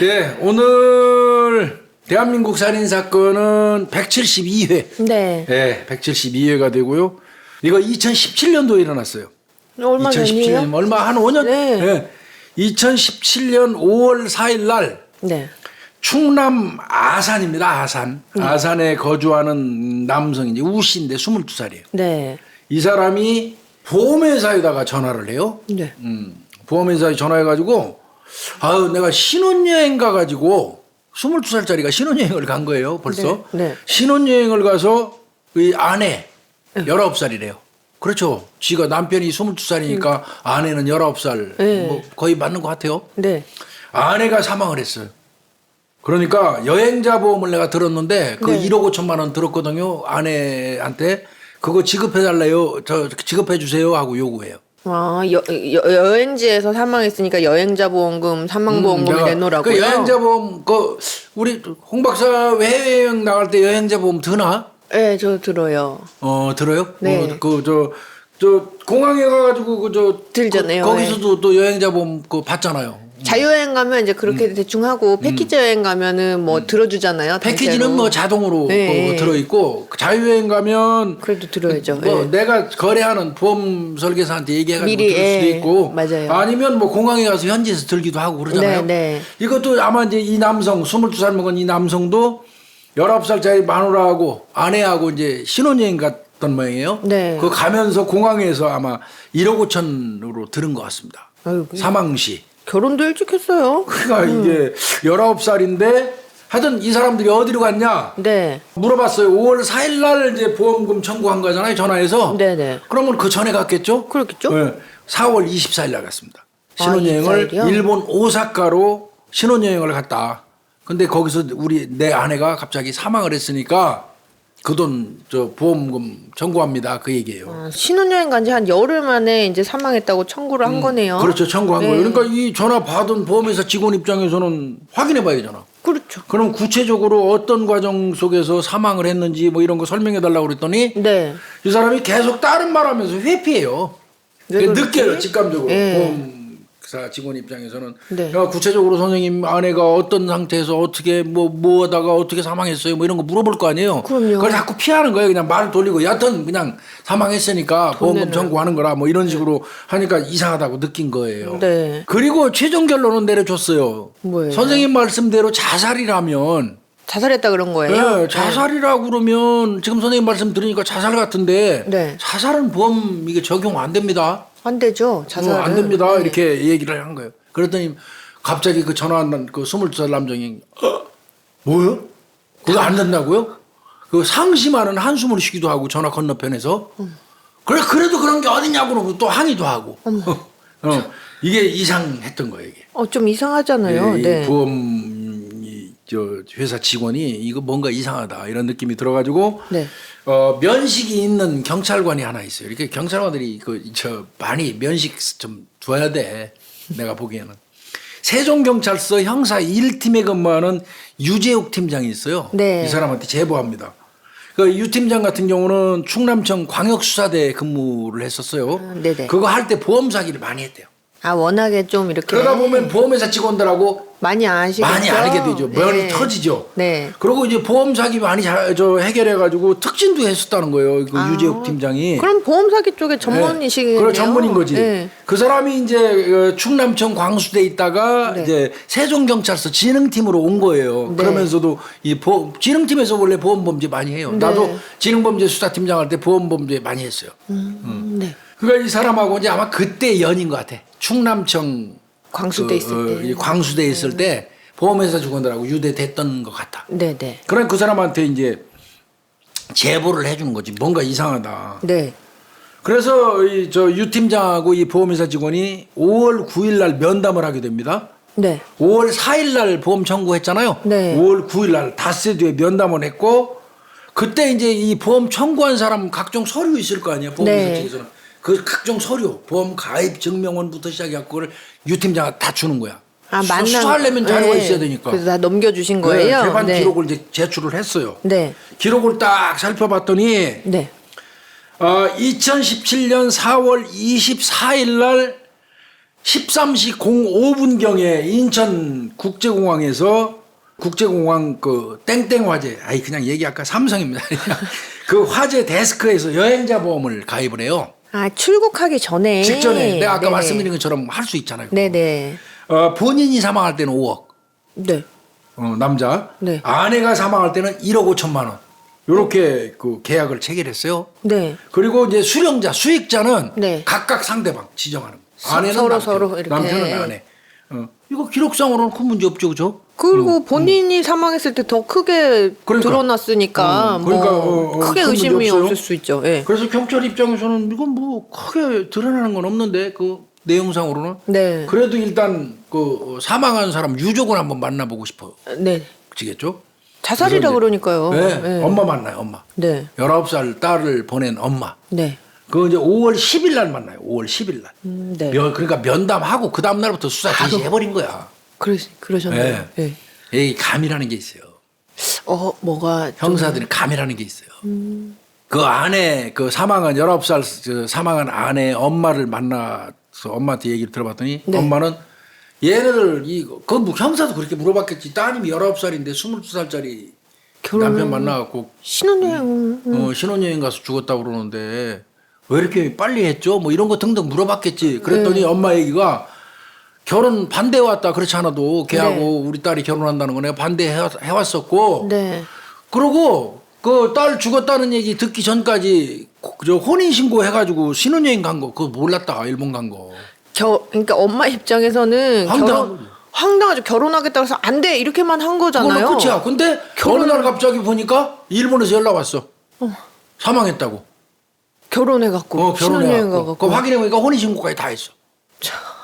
네, 오늘 대한민국 살인 사건은 172회. 네. 네, 172회가 되고요. 이거 2017년도에 일어났어요. 얼마 2017년 전이에요? 얼마 한 5년? 네. 2017년 5월 4일 날 네. 충남 아산입니다. 아산. 아산에 거주하는 남성인데 우씨인데 22살이에요. 네. 이 사람이 보험회사에다가 전화를 해요. 네. 보험회사에 전화해가지고 아유 내가 신혼여행 가가지고 22살짜리가 신혼여행을 간 거예요. 벌써. 네, 네. 신혼여행을 가서 이 아내 19살이래요. 그렇죠. 지가 남편이 22살이니까 아내는 19살 네. 뭐 거의 맞는 것 같아요. 네. 아내가 사망을 했어요. 그러니까 여행자 보험을 내가 들었는데 그 네. 1억 5천만 원 들었거든요. 아내한테 그거 지급해달래요. 저 지급해주세요 하고 요구해요. 아, 여행지에서 사망했으니까 여행자 보험금, 사망보험금 내가 내놓으라고요? 그 여행자 보험 우리 홍 박사 해외여행 나갈 때 여행자 보험 드나? 네, 저 들어요. 들어요? 네. 저 공항에 가가지고 들잖아요. 거기서도 또 여행자 보험 그거 받잖아요. 자유여행 가면 이제 그렇게 대충 하고 패키지 여행 가면은 뭐 들어주잖아요. 패키지는 단체로. 뭐 자동으로 네. 들어있고 자유여행 가면 그래도 들어야죠. 뭐 네. 내가 거래하는 보험 설계사한테 얘기해가지고 미리, 들을 수도 예, 있고 맞아요. 아니면 뭐 공항에 가서 현지에서 들기도 하고 그러잖아요. 네, 네. 이것도 아마 이제 이 남성 22살 먹은 이 남성도 19살짜리 마누라하고 아내하고 이제 신혼여행 갔던 모양이에요. 네. 그 가면서 공항에서 아마 1억 5천으로 들은 것 같습니다. 아이고. 사망 시. 결혼도 일찍 했어요. 그러니까 이게 19살인데 하여튼 이 사람들이 어디로 갔냐? 네. 물어봤어요. 5월 4일 날 이제 보험금 청구한 거잖아요. 전화해서. 네네. 그러면 그 전에 갔겠죠? 그렇겠죠? 네. 4월 24일 날 갔습니다. 아, 신혼여행을 24일 이요? 일본 오사카로 신혼여행을 갔다. 근데 거기서 내 아내가 갑자기 사망을 했으니까 그 돈 보험금 청구합니다. 그 얘기예요. 아, 신혼여행 간 지 한 열흘 만에 이제 사망했다고 청구를 한 거네요. 그렇죠. 청구한 네. 거예요. 그러니까 이 전화 받은 보험회사 직원 입장에서는 확인해 봐야 되잖아. 그렇죠. 그럼 구체적으로 어떤 과정 속에서 사망을 했는지 뭐 이런 거 설명해 달라고 그랬더니 네. 이 사람이 계속 다른 말 하면서 회피해요. 왜 그러지? 느껴요. 직감적으로. 네. 보험사 직원 입장에서는. 네. 야, 구체적으로 선생님 아내가 어떤 상태에서 어떻게 뭐 하다가 어떻게 사망했어요. 뭐 이런 거 물어볼 거 아니에요. 그럼요. 그걸 자꾸 피하는 거예요. 그냥 말을 돌리고 여하튼 그냥 사망했으니까 보험금 내놔요. 청구하는 거라 뭐 이런 식으로 하니까 이상하다고 느낀 거예요. 네. 그리고 최종 결론은 내려줬어요. 뭐예요? 선생님 말씀대로 자살이라면 자살했다 그런 거예요? 네, 자살이라고 그러면 지금 선생님 말씀 들으니까 자살 같은데 네. 자살은 보험 이게 적용 안 됩니다. 안 되죠. 자살은. 안 됩니다. 네. 이렇게 얘기를 한 거예요. 그랬더니 갑자기 그 전화 한 그 22살 남성이 뭐요? 그거 안 된다고요? 그 상심하는 한숨을 쉬기도 하고 전화 건너편에서 그래도 그런 게 어딨냐고 그러고 또 항의도 하고 이게 이상했던 거예요. 이게. 좀 이상하잖아요. 이 네. 보험 회사 직원이 이거 뭔가 이상하다 이런 느낌이 들어가지고 네. 면식이 있는 경찰관이 하나 있어요. 이렇게 경찰관들이 많이 면식 좀 둬야 돼. 내가 보기에는 세종경찰서 형사 1팀에 근무하는 유재욱 팀장이 있어요. 네. 이 사람한테 제보합니다. 그 유 팀장 같은 경우는 충남청 광역수사대에 근무를 했었어요. 네네. 그거 할 때 보험 사기를 많이 했대요. 아, 워낙에 좀 이렇게. 그러다 보면 보험회사 직원들하고 많이 아시겠죠? 많이 알게 되죠. 면이 네. 터지죠. 네. 그리고 이제 보험 사기 많이 해결해가지고 특진도 했었다는 거예요. 그 유재욱 팀장이. 그럼 보험 사기 쪽에 전문이시겠네요. 그래 전문인 거지. 네. 그 사람이 이제 충남청 광수대에 있다가 네. 이제 세종경찰서 진흥팀으로 온 거예요. 네. 그러면서도 이 진흥팀에서 원래 보험범죄 많이 해요. 네. 나도 진흥범죄 수사팀장 할 때 보험범죄 많이 했어요. 네. 그러니까 이 사람하고 이제 아마 그때 연인 것 같아. 충남청 광수대 있을 때. 이 광수대에 있을 때 보험회사 직원들하고 유대됐던 것 같아. 네네. 그럼 그 사람한테 이제 제보를 해주는 거지. 뭔가 이상하다. 네. 그래서 유 팀장하고 이 보험회사 직원이 5월 9일 날 면담을 하게 됩니다. 네. 5월 4일 날 보험 청구했잖아요. 네. 5월 9일 날 닷새 뒤에 면담을 했고 그때 이제 이 보험 청구한 사람 각종 서류 있을 거 아니에요. 보험회사 네. 측에서는. 그 각종 서류, 보험 가입 증명원부터 시작해서 그걸 유 팀장한테 다 주는 거야. 아, 수사하려면 자료가 있어야 되니까. 그래서 다 넘겨주신 거예요? 네, 재반 네. 기록을 이제 제출을 했어요. 네. 기록을 딱 살펴봤더니 네. 2017년 4월 24일 날 13시 05분경에 인천 국제공항 그 땡땡 화재, 아이 그냥 얘기할까 삼성입니다. 그 화재 데스크에서 여행자 보험을 가입을 해요. 아, 출국하기 전에. 직전에 내가 아까 네네. 말씀드린 것처럼 할 수 있잖아요. 네네. 본인이 사망할 때는 5억, 네. 남자. 네. 아내가 사망할 때는 1억 5천만 원. 요렇게 그 계약을 체결했어요. 네. 그리고 이제 수익자는 네. 각각 상대방 지정하는 거예요. 아내는 서로 남편, 서로 이렇게. 남편은 아내. 이거 기록상으로는 큰 문제 없죠, 그죠? 그리고 본인이 사망했을 때 더 크게 그러니까. 드러났으니까 그러니까, 크게 큰 문제 의심이 없어요. 없을 수 있죠. 예. 그래서 경찰 입장에서는 이건 뭐 크게 드러나는 건 없는데 그 내용상으로는. 네. 그래도 일단 그 사망한 사람 유족을 한번 만나보고 네. 싶어지겠죠? 자살이라 그러니까요. 네, 네. 엄마 만나요, 엄마. 네. 19살 딸을 보낸 엄마. 네. 그거 이제 5월 10일 날 만나요. 5월 10일 날. 네. 그러니까 면담하고 그 다음 날부터 수사 개시해버린 거야. 그러셨나요? 네. 네. 이 감이라는 게 있어요. 뭐가 좀- 형사들이 감이라는 게 있어요. 그 아내, 그 사망한 19살 그 사망한 아내 엄마를 만나서 엄마한테 얘기를 들어봤더니 네. 엄마는 얘네들 그 뭐 형사도 그렇게 물어봤겠지. 따님이 19살인데 22살짜리 남편 만나갖고 신혼여행 신혼여행 가서 죽었다고 그러는데 왜 이렇게 빨리 했죠? 뭐 이런 거 등등 물어봤겠지. 그랬더니 엄마 얘기가 결혼 반대해왔다. 그렇지 않아도 걔하고 우리 딸이 결혼한다는 거 내가 반대해왔었고 네. 그러고 그 딸 죽었다는 얘기 듣기 전까지 저 혼인신고 해가지고 신혼여행 간 거 그거 몰랐다. 일본 간 거. 그러니까 엄마 입장에서는 황당하죠. 결혼하겠다고 해서 안 돼. 이렇게만 한 거잖아요. 그걸로 끝이야. 근데 어느 날 갑자기 보니까 일본에서 연락 왔어. 사망했다고. 결혼해갖고 신혼여행 결혼해갖고. 가갖고. 그 확인해보니까 혼인신고까지 다 했어.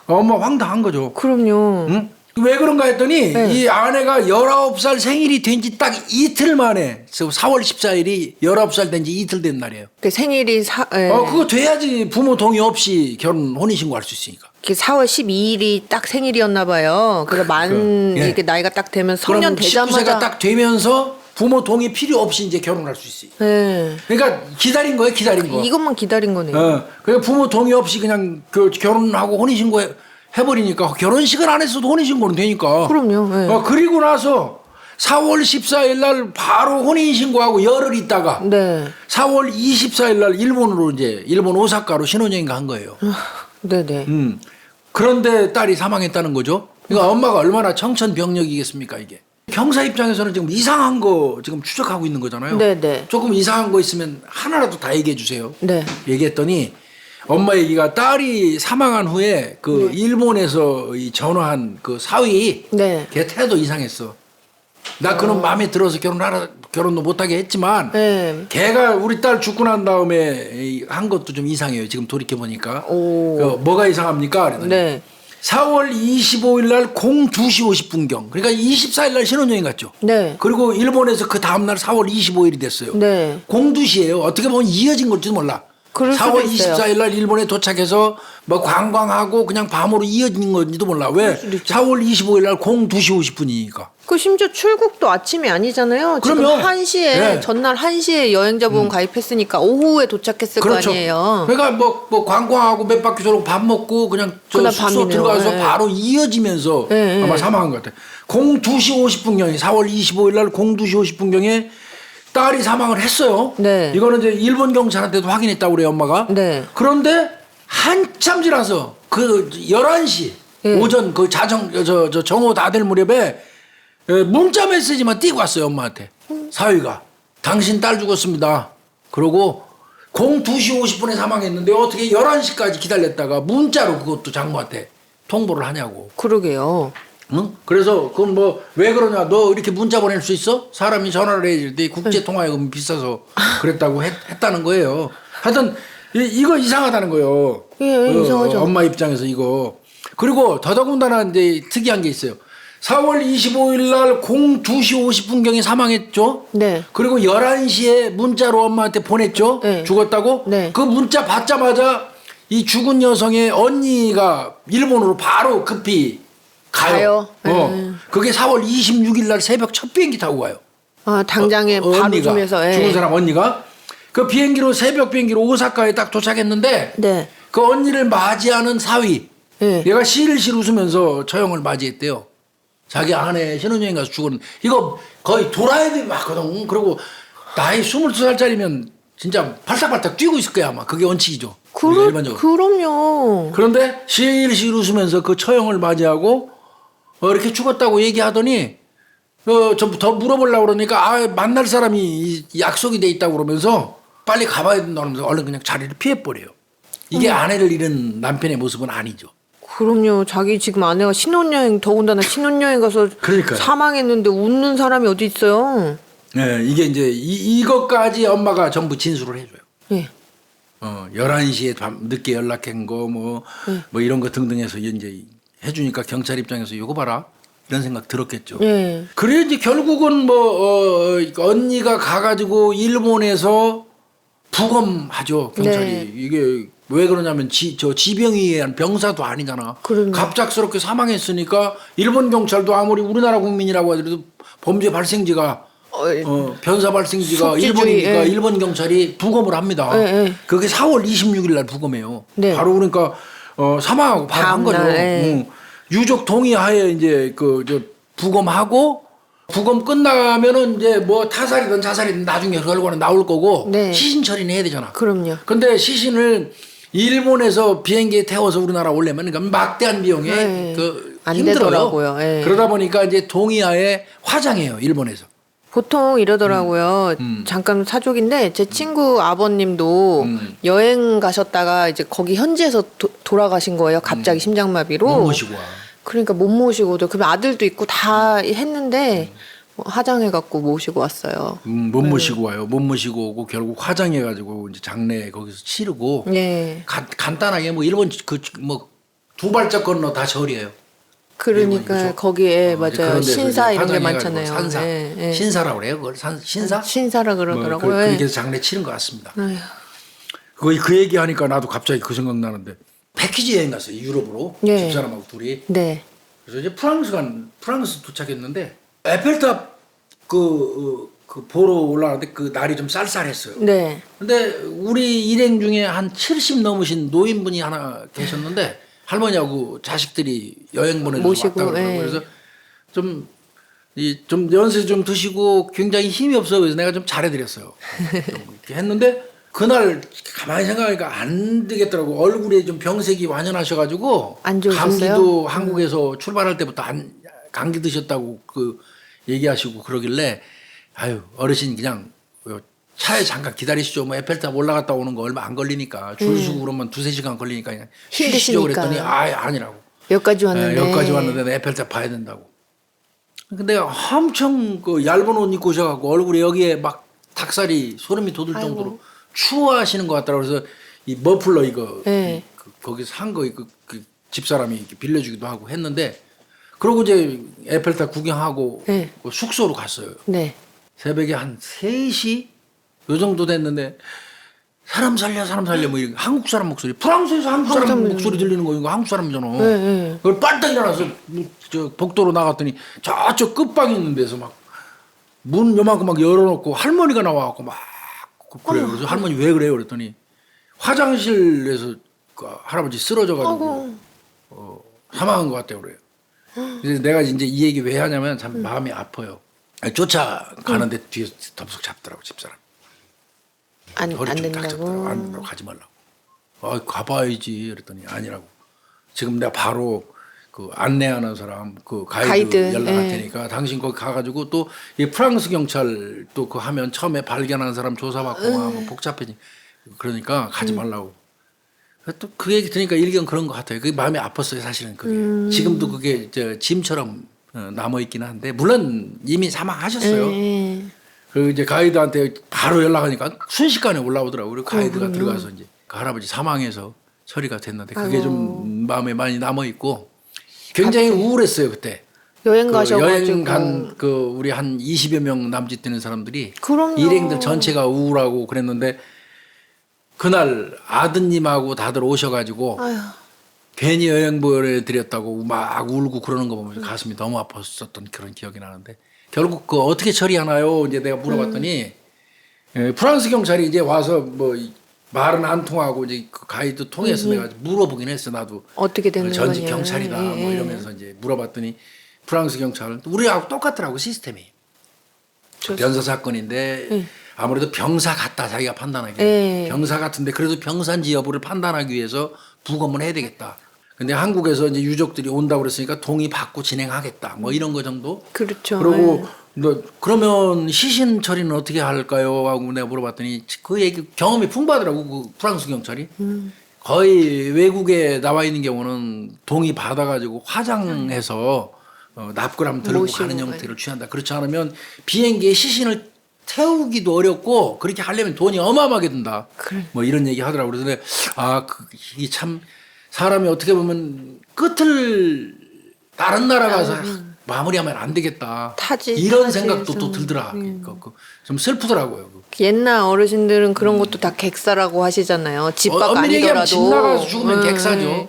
엄마 황당한 거죠. 그럼요. 응? 왜 그런가 했더니 네. 이 아내가 19살 생일이 된 지 딱 이틀 만에 4월 14일이 19살 된 지 이틀 된 날이에요. 그 생일이 예. 그거 돼야지 부모 동의 없이 혼인신고 할 수 있으니까. 4월 12일이 딱 생일이었나 봐요. 그래서 예. 이렇게 나이가 딱 되면 성년 그럼 되자마자 19세가 딱 되면서 부모 동의 필요 없이 이제 결혼할 수 있어요. 네. 그러니까 기다린 거예요, 기다린 거. 이것만 기다린 거네요. 그러니까 부모 동의 없이 그냥 결혼하고 혼인신고 해버리니까 결혼식은 안 했어도 혼인신고는 되니까. 그럼요. 네. 그리고 나서 4월 14일 날 바로 혼인신고하고 열흘 있다가 네. 4월 24일 날 일본으로 이제 일본 오사카로 신혼여행 간 거예요. 네네. 그런데 딸이 사망했다는 거죠. 그러니까 엄마가 얼마나 청천벽력이겠습니까 이게. 형사 입장에서는 지금 이상한 거 지금 추적하고 있는 거잖아요. 네네. 조금 이상한 거 있으면 하나라도 다 얘기해 주세요. 네. 얘기했더니 엄마 얘기가 딸이 사망한 후에 그 일본에서 이 전화한 그 사위 네. 걔 태도 이상했어. 나 그놈 마음에 들어서 결혼도 못하게 했지만 네. 걔가 우리 딸 죽고 난 다음에 한 것도 좀 이상해요. 지금 돌이켜 보니까. 오. 뭐가 이상합니까? 그랬더니 네. 4월 25일 날 02시 50분경. 그러니까 24일 날 신혼여행 갔죠. 네. 그리고 일본에서 그 다음 날 4월 25일이 됐어요. 네. 02시예요. 어떻게 보면 이어진 걸지도 몰라. 그럴 수도 4월 있어요. 24일 날 일본에 도착해서 뭐 관광하고 그냥 밤으로 이어진 건지도 몰라. 왜? 4월 25일 날 02시 50분이니까. 그 심지어 출국도 아침이 아니잖아요. 그럼요. 지금 1시에 네. 전날 1시에 여행자보험 가입했으니까 오후에 도착했을 그렇죠. 거 아니에요. 그러니까 뭐 관광하고 몇 바퀴 돌고 밥 먹고 그냥 저 그날 숙소 밤이네요. 들어가서 네. 바로 이어지면서 네, 아마 네. 사망한 것 같아요. 02시 50분경에 4월 25일 날 02시 50분경에 딸이 사망을 했어요. 네. 이거는 이제 일본 경찰한테도 확인했다고 그래요, 엄마가. 네. 그런데 한참 지나서 그 11시 네. 오전 그 저 정오 다 될 무렵에 문자 메시지만 띄고 왔어요, 엄마한테. 사위가 당신 딸 죽었습니다. 그러고 02시 50분에 사망했는데 어떻게 11시까지 기다렸다가 문자로 그것도 장모한테 통보를 하냐고. 그러게요. 응? 그래서 그건 뭐 왜 그러냐? 너 이렇게 문자 보낼 수 있어? 사람이 전화를 해야 돼. 국제 통화요금 비싸서 그랬다고 했다는 거예요. 하여튼 이거 이상하다는 거예요. 예, 이상하죠. 엄마 입장에서 이거. 그리고 더더군다나 이제 특이한 게 있어요. 4월 25일 날 02시 50분경에 사망했죠. 네. 그리고 11시에 문자로 엄마한테 보냈죠. 네. 죽었다고. 네. 그 문자 받자마자 이 죽은 여성의 언니가 일본으로 바로 급히 가요. 네. 그게 4월 26일 날 새벽 첫 비행기 타고 가요. 아, 당장에 바로 언니가, 중에서. 예. 죽은 사람 언니가 그 비행기로 새벽 비행기로 오사카에 딱 도착했는데 네. 그 언니를 맞이하는 사위 예. 얘가 실실 웃으면서 처형을 맞이했대요. 자기 아내 신혼여행 가서 죽었는데 이거 거의 도라에도 맞거든. 그리고 나이 22살짜리면 진짜 발딱발딱 뛰고 있을 거야 아마. 그게 원칙이죠. 우리가 일반적으로. 그럼요. 그런데 실실 웃으면서 그 처형을 맞이하고 이렇게 죽었다고 얘기하더니 좀 더 물어보려고 그러니까 만날 사람이 약속이 돼 있다고 그러면서 빨리 가봐야 된다고 하면서 얼른 그냥 자리를 피해버려요. 이게 아내를 잃은 남편의 모습은 아니죠. 그럼요. 자기 지금 아내가 신혼여행 더군다나 신혼여행 가서 그러니까요. 사망했는데 웃는 사람이 어디 있어요? 네, 이게 이제 이것까지 엄마가 전부 진술을 해줘요. 예. 11시에 늦게 연락한 거 뭐 이런 거 등등 해서 이제 해주니까 경찰 입장에서 이거 봐라. 이런 생각 들었겠죠. 예. 그래 이제 결국은 언니가 가가지고 일본에서 부검하죠 경찰이. 네. 이게 왜 그러냐면 지병에 의한 병사도 아니잖아. 그럼요. 갑작스럽게 사망했으니까 일본 경찰도 아무리 우리나라 국민이라고 하더라도 범죄 발생지가 변사 발생지가 속지주의, 일본이니까 예. 일본 경찰이 부검을 합니다. 예, 예. 그게 4월 26일 날 부검해요. 네. 바로 그러니까 사망하고 바로 한 거죠. 다음날, 예. 유족 동의하에 이제 부검하고 부검 끝나면은 이제 뭐 타살이든 자살이든 나중에 결과는 나올 거고 네. 시신 처리는 해야 되잖아. 그럼요. 근데 시신을 일본에서 비행기에 태워서 우리나라 오려면 그러니까 막대한 비용에 네. 안 힘들어요. 되더라고요. 예. 그러다 보니까 이제 동의하에 화장해요 일본에서. 보통 이러더라고요. 잠깐 사족인데 제 친구 아버님도 여행 가셨다가 이제 거기 현지에서 돌아가신 거예요. 갑자기 심장마비로. 못 모시고 와. 그러니까 못 모시고도 그럼 아들도 있고 다 했는데 화장해갖고 모시고 왔어요. 못 모시고 와요. 못 모시고 오고 결국 화장해가지고 이제 장례 거기서 치르고 네. 간단하게 뭐 일본 두 발짝 건너 다 절이에요. 그러니까 그렇죠? 거기에 이제 맞아요. 그런 데서 신사 이제 이런 게 화장해가지고 많잖아요. 산사, 예, 예. 신사라고 그래요. 그걸 신사? 신사라 그러더라고요. 그렇게 예. 해서 장례 치른 것 같습니다. 아휴. 그 얘기하니까 나도 갑자기 그 생각 나는데 패키지 여행 갔어요. 유럽으로 예. 집사람하고 둘이. 네. 그래서 이제 프랑스 도착했는데 에펠탑 그 보러 올라가는데 그 날이 좀 쌀쌀했어요. 네. 근데 우리 일행 중에 한 70 넘으신 노인분이 하나 계셨는데 할머니하고 자식들이 여행 보내주고 모시고, 왔다 그러더라고요. 예. 그래서 좀 연세 좀 드시고 굉장히 힘이 없어. 그래서 내가 좀 잘해드렸어요. 좀 이렇게 했는데 그날 가만히 생각하니까 안 되겠더라고. 얼굴에 좀 병색이 완연하셔가지고 안 좋으셨어요? 감기도 한국에서 출발할 때부터 감기 드셨다고 얘기하시고 그러길래 아유 어르신 그냥 차에 잠깐 기다리시죠. 뭐 에펠탑 올라갔다 오는 거 얼마 안 걸리니까 줄 서고 그러면 2-3시간 걸리니까 그냥 쉬시죠 힘드시니까. 그랬더니 아니라고. 여기까지 왔는데. 여기까지 왔는데 에펠탑 봐야 된다고. 근데 엄청 얇은 옷 입고 오셔갖고 얼굴에 여기에 막 닭살이 소름이 돋을 정도로 아이고. 추워하시는 것 같더라고. 그래서 이 머플러 이거 네. 거기서 산 거 그 집사람이 이렇게 빌려주기도 하고 했는데 그러고 이제 에펠탑 구경하고 네. 그 숙소로 갔어요. 네. 새벽에 한 3시 요 정도 됐는데 사람 살려 뭐 이렇게 한국 사람 목소리 프랑스에서 한국 사람 목소리 들리는 거 이거 한국 사람이잖아. 네, 네. 그걸 빨딱 일어나서 저 복도로 나갔더니 저쪽 끝방에 있는 데서 막 문 요만큼 막 열어놓고 할머니가 나와갖고 막 그래요. 그래서 할머니 왜 그래요? 그랬더니 화장실에서 그 할아버지 쓰러져가지고 사망한 것 같다고 그래요. 그래서 내가 이제 이 얘기 왜 하냐면 참 마음이 아파요. 쫓아가는데 뒤에서 덥석 잡더라고 집사람. 안 허리 좀 딱 된다고. 잡더라고. 안 된다고 가지 말라고. 가봐야지. 그랬더니 아니라고. 지금 내가 바로 그 안내하는 사람 그 가이드 연락할 예. 테니까 당신 거기 가가지고 또 이 프랑스 경찰 또 그 하면 처음에 발견한 사람 조사받고 막 뭐 복잡해지. 그러니까 가지 말라고. 또 그 얘기 들으니까 일견 그런 것 같아요. 그게 마음이 아팠어요 사실은 그게. 지금도 그게 짐처럼 남아 있기는 한데 물론 이미 사망하셨어요. 네. 그리고 이제 가이드한테 바로 연락하니까 순식간에 올라오더라고요. 그리고 가이드가 들어가서 이제 그 할아버지 사망해서 처리가 됐는데 그게 좀 마음에 많이 남아 있고 굉장히 우울했어요 그때. 여행 가셔가지고. 여행 간 우리 한 20여 명 남짓 되는 사람들이 그럼요. 일행들 전체가 우울하고 그랬는데 그날 아드님하고 다들 오셔가지고 아휴. 괜히 여행 보내드렸다고 막 울고 그러는 거 보면서 가슴이 너무 아팠었던 그런 기억이 나는데 결국 어떻게 처리하나요? 이제 내가 물어봤더니 프랑스 경찰이 이제 와서 뭐 말은 안 통하고 이제 그 가이드 통해서 내가 물어보긴 했어 나도. 어떻게 되는 전직 거냐. 경찰이다 뭐 이러면서 이제 물어봤더니 프랑스 경찰은 우리하고 똑같더라고 시스템이. 변사 사건인데 아무래도 병사 같다 자기가 판단하기. 병사 같은데 그래도 병사인지 여부를 판단하기 위해서 부검을 해야 되겠다. 근데 한국에서 이제 유족들이 온다고 그랬으니까 동의 받고 진행하겠다. 뭐 이런 거 정도. 그렇죠. 그리고 너 그러면 시신 처리는 어떻게 할까요? 하고 내가 물어봤더니 그 얘기 경험이 풍부하더라고 그 프랑스 경찰이. 거의 외국에 나와 있는 경우는 동의 받아가지고 화장해서 납골함 들고 모시고 가는 형태를 취한다. 그렇지 않으면 비행기에 시신을 태우기도 어렵고 그렇게 하려면 돈이 어마어마하게 든다. 뭐 이런 얘기 하더라고. 그래서 이게 참 사람이 어떻게 보면 끝을 다른 나라 가서 마무리하면 안 되겠다. 이런 생각도 또 들더라. 좀 슬프더라고요. 옛날 어르신들은 그런 것도 다 객사라고 하시잖아요. 집밖 아니더라도. 집 나가서 죽으면 객사죠.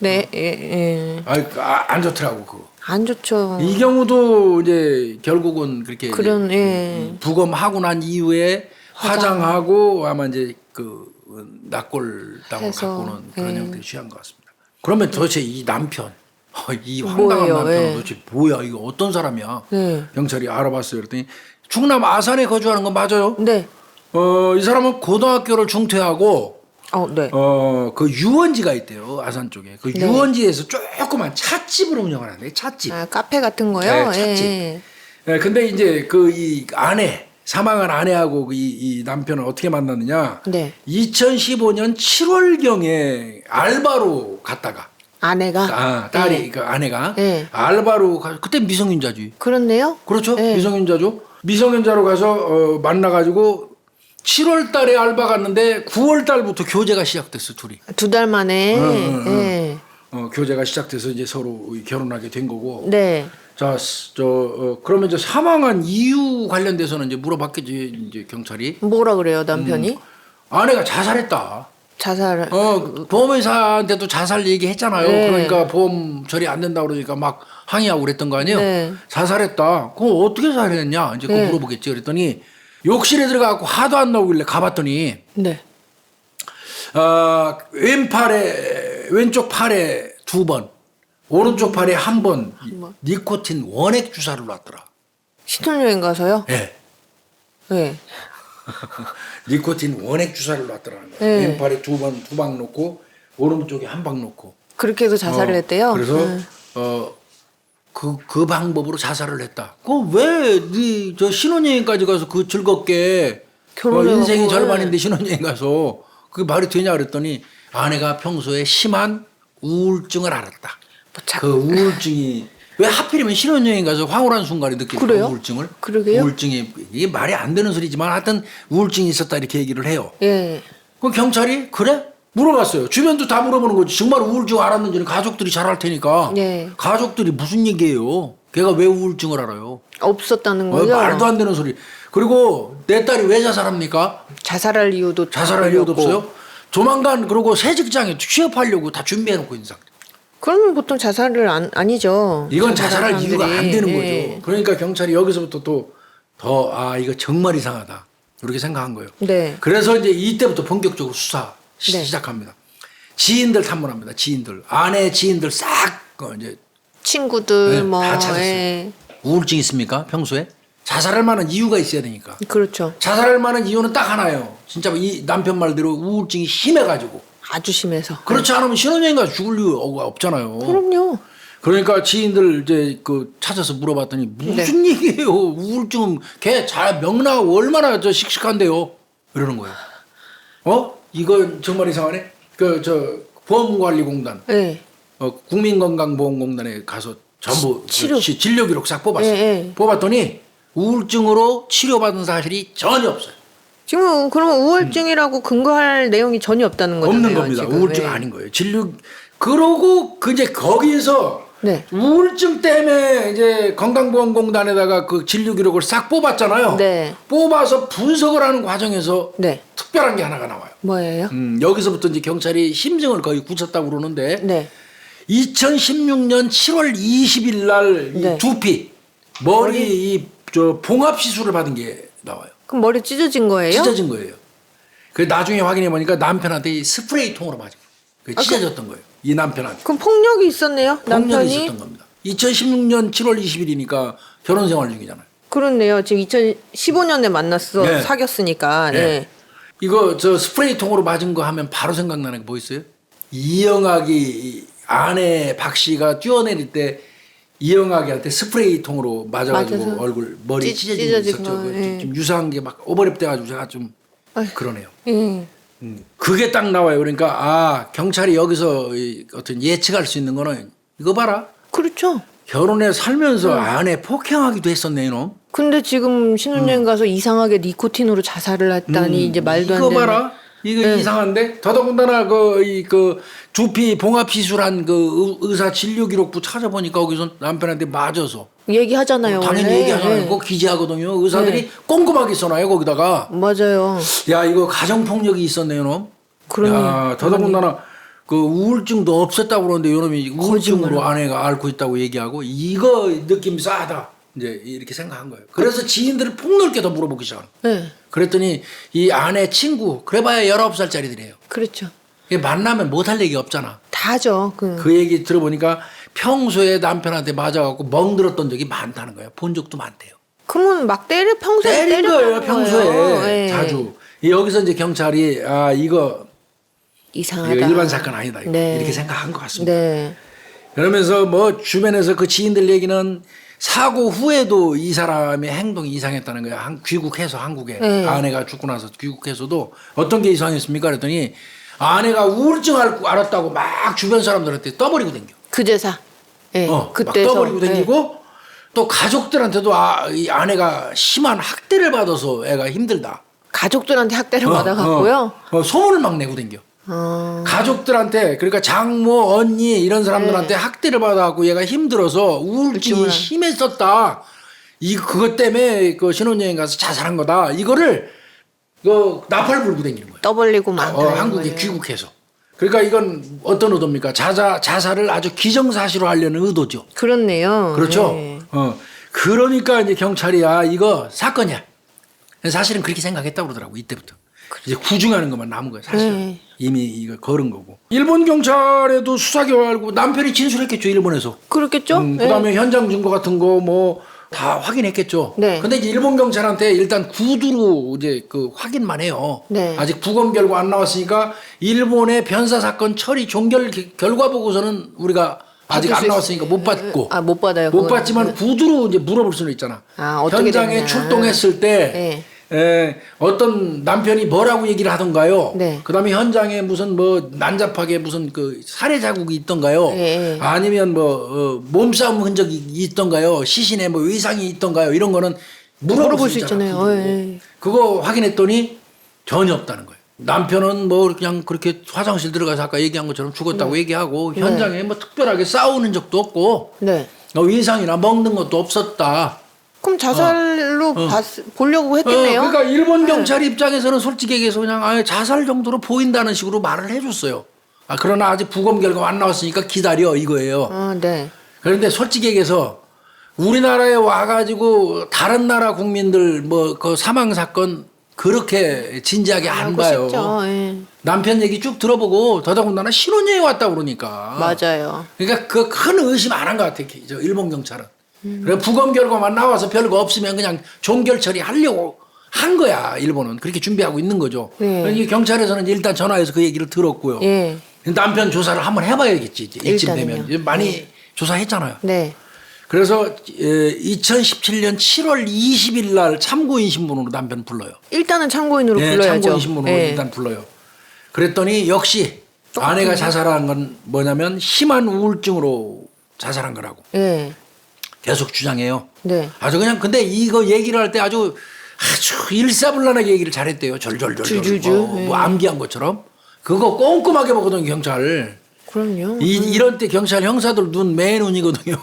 네, 예. 안 좋더라고 그거. 안 좋죠. 이 경우도 이제 결국은 그렇게 그런 부검하고 난 이후에 화장하고 아마 이제 그 납골당을 갖고 오는 그런 형태를 취한 것 같습니다. 그러면 도대체 이 남편, 이 황당한 뭐예요? 남편은 도대체 뭐야? 이거 어떤 사람이야? 네. 경찰이 알아봤어요. 그랬더니 충남 아산에 거주하는 건 맞아요. 네. 이 사람은 고등학교를 중퇴하고 네. 그 유원지가 있대요. 아산 쪽에. 그 유원지에서 조그만 찻집을 운영을 하는데 찻집. 카페 같은 거요? 네, 찻집. 네, 근데 이제 이 아내, 사망한 아내하고 이 남편을 어떻게 만났느냐. 네. 2015년 7월경에 알바로 갔다가. 아내가? 딸이, 그 아내가. 네. 알바로 그때 미성년자지. 그렇네요. 그렇죠. 네. 미성년자죠. 미성년자로 가서 만나가지고 7월 달에 알바 갔는데 9월 달부터 교제가 시작됐어, 둘이. 2달 만에. 네. 교제가 시작돼서 이제 서로 결혼하게 된 거고. 네. 자, 그러면 이제 사망한 이유 관련돼서는 이제 물어봤겠지, 이제 경찰이. 뭐라 그래요, 남편이? 아내가 자살했다. 자살. 보험회사한테도 자살 얘기했잖아요. 네. 그러니까 보험 처리 안 된다고 그러니까 막 항의하고 그랬던 거 아니에요? 네. 자살했다. 그거 어떻게 자살했냐? 이제 그거 물어보겠지. 그랬더니 욕실에 들어가고 하도 안 나오길래 가봤더니 네. 왼쪽 팔에 2번, 오른쪽 팔에 1번 니코틴 원액 주사를 놨더라. 신혼여행 가서요? 네. 네. 니코틴 원액 주사를 놨더라는 거예요. 네. 왼팔에 2방 놓고 오른쪽에 1방 놓고. 그렇게 해서 자살을 했대요? 그래서 그 방법으로 자살을 했다. 왜 저 신혼여행까지 가서 그 즐겁게 인생의 절반인데 신혼여행 가서 그게 말이 되냐 그랬더니 아내가 평소에 심한 우울증을 앓았다. 그 우울증이 왜 하필이면 신혼여행 가서 황홀한 순간에 느낄까 우울증을? 그러게요? 우울증이 이게 말이 안 되는 소리지만 하여튼 우울증이 있었다 이렇게 얘기를 해요. 예. 그 경찰이 그래? 물어봤어요. 주변도 다 물어보는 거지. 정말 우울증 알았는지는 가족들이 잘 알 테니까. 네. 가족들이 무슨 얘기예요? 걔가 왜 우울증을 알아요? 없었다는 거죠? 말도 안 되는 소리. 그리고 내 딸이 왜 자살합니까? 자살할 이유도 없어요? 조만간 그러고 새 직장에 취업하려고 다 준비해놓고 있는 상태. 그러면 보통 자살을 아니죠. 이건 자살할 이유가 안 되는 예. 거죠. 그러니까 경찰이 여기서부터 이거 정말 이상하다. 이렇게 생각한 거예요. 네. 그래서 이제 이때부터 본격적으로 수사 네. 시작합니다. 지인들 탐문합니다. 지인들. 아내 지인들 싹 이제 친구들 네, 다 찾았어요. 예. 우울증 있습니까? 평소에? 자살할 만한 이유가 있어야 되니까. 그렇죠. 자살할 만한 이유는 딱 하나예요. 진짜 이 남편 말대로 우울증이 심해가지고. 아주 심해서. 그렇지 않으면 신혼여행 가서 죽을 이유가 없잖아요. 그럼요. 그러니까 지인들 이제 찾아서 물어봤더니 무슨 얘기예요? 우울증은 걔 잘 명랑하고 얼마나 씩씩한데요? 이러는 거예요. 이건 정말 이상하네. 보험관리공단, 네. 국민건강보험공단에 가서 전부 치료. 진료 기록 싹 뽑았어요. 네. 뽑았더니 우울증으로 치료받은 사실이 전혀 없어요. 지금 그러면 우울증이라고 근거할 내용이 전혀 없다는 거잖아요. 없는 겁니다. 지금. 우울증 아닌 거예요. 그러고 이제 거기서 네. 우울증 때문에 이제 건강보험공단에다가 그 진료 기록을 싹 뽑았잖아요. 네. 뽑아서 분석을 하는 과정에서 네. 특별한 게 하나가 나와요. 뭐예요? 여기서부터 이제 경찰이 심증을 거의 굳혔다고 그러는데 네. 2016년 7월 20일 날 이 네. 두피 머리 봉합 시술을 받은 게 나와요. 그럼 머리 찢어진 거예요? 찢어진 거예요. 그 나중에 확인해 보니까 남편한테 이 스프레이 통으로 맞은 거예요. 그 찢어졌던 거예요. 이 남편한테. 그럼 폭력이 있었네요. 폭력이 남편이. 있었던 겁니다. 2016년 7월 20일이니까 결혼 생활 중이잖아요. 그렇네요. 지금 2015년에 만났어 네. 사귀었으니까. 네. 네. 이거 저 스프레이 통으로 맞은 거 하면 바로 생각나는 게 뭐 있어요? 이영학이 아내 박 씨가 뛰어내릴 때 이영학이한테 스프레이 통으로 맞아가지고 맞아서 얼굴 머리 찢어진 거 찢어진 있었죠. 거, 그 예. 좀 유사한 게 막 오버랩돼가지고 제가 좀 아휴. 그러네요. 예. 그게 딱 나와요. 그러니까 아 경찰이 여기서 이 어떤 예측할 수 있는 거는 이거 봐라. 그렇죠. 결혼해 살면서 아내 폭행하기도 했었네 이놈. 근데 지금 신혼여행 가서 이상하게 니코틴으로 자살을 했다니 이제 말도 안 이거 되는. 봐라. 이거 네. 이상한데 더더군다나 그 두피 봉합 시술한 그 의사 진료 기록부 찾아보니까 거기서 남편한테 맞아서 얘기하잖아요. 당연히 원래. 얘기하잖아요. 네. 그거 기재하거든요. 의사들이 꼼꼼하게 써놔요 거기다가. 맞아요. 야 이거 가정 폭력이 있었네요, 놈. 그러니. 야 더더군다나 그 우울증도 없었다고 그러는데 요놈이 우울증으로 아내가 앓고 있다고 얘기하고 이거 느낌 싸다. 이제 이렇게 생각한 거예요. 그래서 지인들을 폭넓게 더 물어보기 시작한 거예요. 네. 그랬더니 이 아내 친구 그래봐야 19살짜리들이에요. 그렇죠. 만나면 못할 얘기 없잖아. 다죠. 그 얘기 들어보니까 평소에 남편한테 맞아갖고 멍들었던 적이 많다는 거예요. 본 적도 많대요. 그러면 막 평소에 때린 거예요. 때렸다는 평소에 거예요. 네. 자주. 여기서 이제 경찰이 아 이거 이상하다. 일반 사건 아니다 이거. 네. 이렇게 생각한 것 같습니다. 네. 그러면서 뭐 주변에서 그 지인들 얘기는 사고 후에도 이 사람의 행동이 이상했다는 거예요. 귀국해서 한국에 네. 아내가 죽고 나서 귀국해서도 어떤 게 이상했습니까? 그랬더니 아내가 우울증 알았다고 막 주변 사람들한테 떠버리고 댕겨. 그제사. 예. 막 그때서. 떠버리고 댕기고 또 가족들한테도 이 아내가 심한 학대를 받아서 애가 힘들다. 가족들한테 학대를 받아갖고요. 소문을 막 내고 댕겨. 가족들한테 그러니까 장모 언니 이런 사람들한테 학대를 받아갖고 얘가 힘들어서 우울증이 그렇구나. 심했었다. 그것 때문에 그 신혼여행 가서 자살한 거다. 이거를 그 나팔 불고 댕기는 거예요. 떠벌리고 많다. 한국에 귀국해서. 그러니까 이건 어떤 의도입니까? 자살을 아주 기정사실로 하려는 의도죠. 그렇네요. 그렇죠. 네. 그러니까 이제 경찰이 사건이야. 사실은 그렇게 생각했다고 그러더라고 이때부터. 이제 구중하는 것만 남은 거예요. 사실 네. 이미 이거 걸은 거고. 일본 경찰에도 수사 결과 남편이 진술했겠죠 일본에서. 그렇겠죠. 그다음에 현장 증거 같은 거 뭐 다 확인했겠죠. 네. 근데 이제 일본 경찰한테 일단 구두로 이제 그 확인만 해요. 네. 아직 부검 결과 안 나왔으니까 일본의 변사 사건 처리 종결 결과 보고서는 우리가 아직 안 나왔으니까 못 받고. 못 받아요. 못 그건. 받지만 구두로 이제 물어볼 수는 있잖아. 어떻게 현장에 됐냐. 출동했을 때 어떤 남편이 뭐라고 얘기를 하던가요? 네. 그다음에 현장에 무슨 뭐 난잡하게 무슨 그 살해 자국이 있던가요? 네. 아니면 뭐 몸싸움 흔적이 있던가요? 시신에 뭐 의상이 있던가요? 이런 거는 물어볼 수 있잖아요. 네. 그거 확인했더니 전혀 없다는 거예요. 남편은 뭐 그냥 그렇게 화장실 들어가서 아까 얘기한 것처럼 죽었다고 얘기하고 현장에 뭐 특별하게 싸우는 적도 없고 네. 의상이나 먹는 것도 없었다. 그럼 자살로 보려고 했겠네요. 그러니까 일본 경찰 입장에서는 솔직히 얘기해서 그냥 자살 정도로 보인다는 식으로 말을 해줬어요. 그러나 아직 부검 결과 안 나왔으니까 기다려 이거예요. 네. 그런데 솔직히 얘기해서 우리나라에 와가지고 다른 나라 국민들 뭐 그 사망 사건 그렇게 진지하게 안 알고 봐요. 싶죠. 예. 남편 얘기 쭉 들어보고 더더군다나 신혼여행 왔다 그러니까. 맞아요. 그러니까 그 큰 의심 안 한 것 같아. 저 일본 경찰은. 그래 부검 결과만 나와서 별거 없으면 그냥 종결 처리하려고 한 거야. 일본은 그렇게 준비하고 있는 거죠. 네. 그러니까 경찰에서는 일단 전화해서 그 얘기를 들었고요. 예. 남편 조사를 한번 해봐야겠지. 이제 이쯤 일단은요. 되면 많이 조사했잖아요. 네. 그래서 2017년 7월 20일 날 참고인 신분으로 남편 불러요. 일단은 참고인으로 네, 불러야죠. 참고인 신분으로 예. 일단 불러요. 그랬더니 역시 아내가 자살한 건 뭐냐면 심한 우울증으로 자살한 거라고 예. 계속 주장해요. 네. 아주 그냥 근데 이거 얘기를 할 때 아주 일사불란하게 얘기를 잘했대요. 절절절. 줄줄줄. 뭐 암기한 것처럼. 그거 꼼꼼하게 보거든요 경찰. 그럼요. 이런 때 경찰 형사들 눈 매눈이거든요.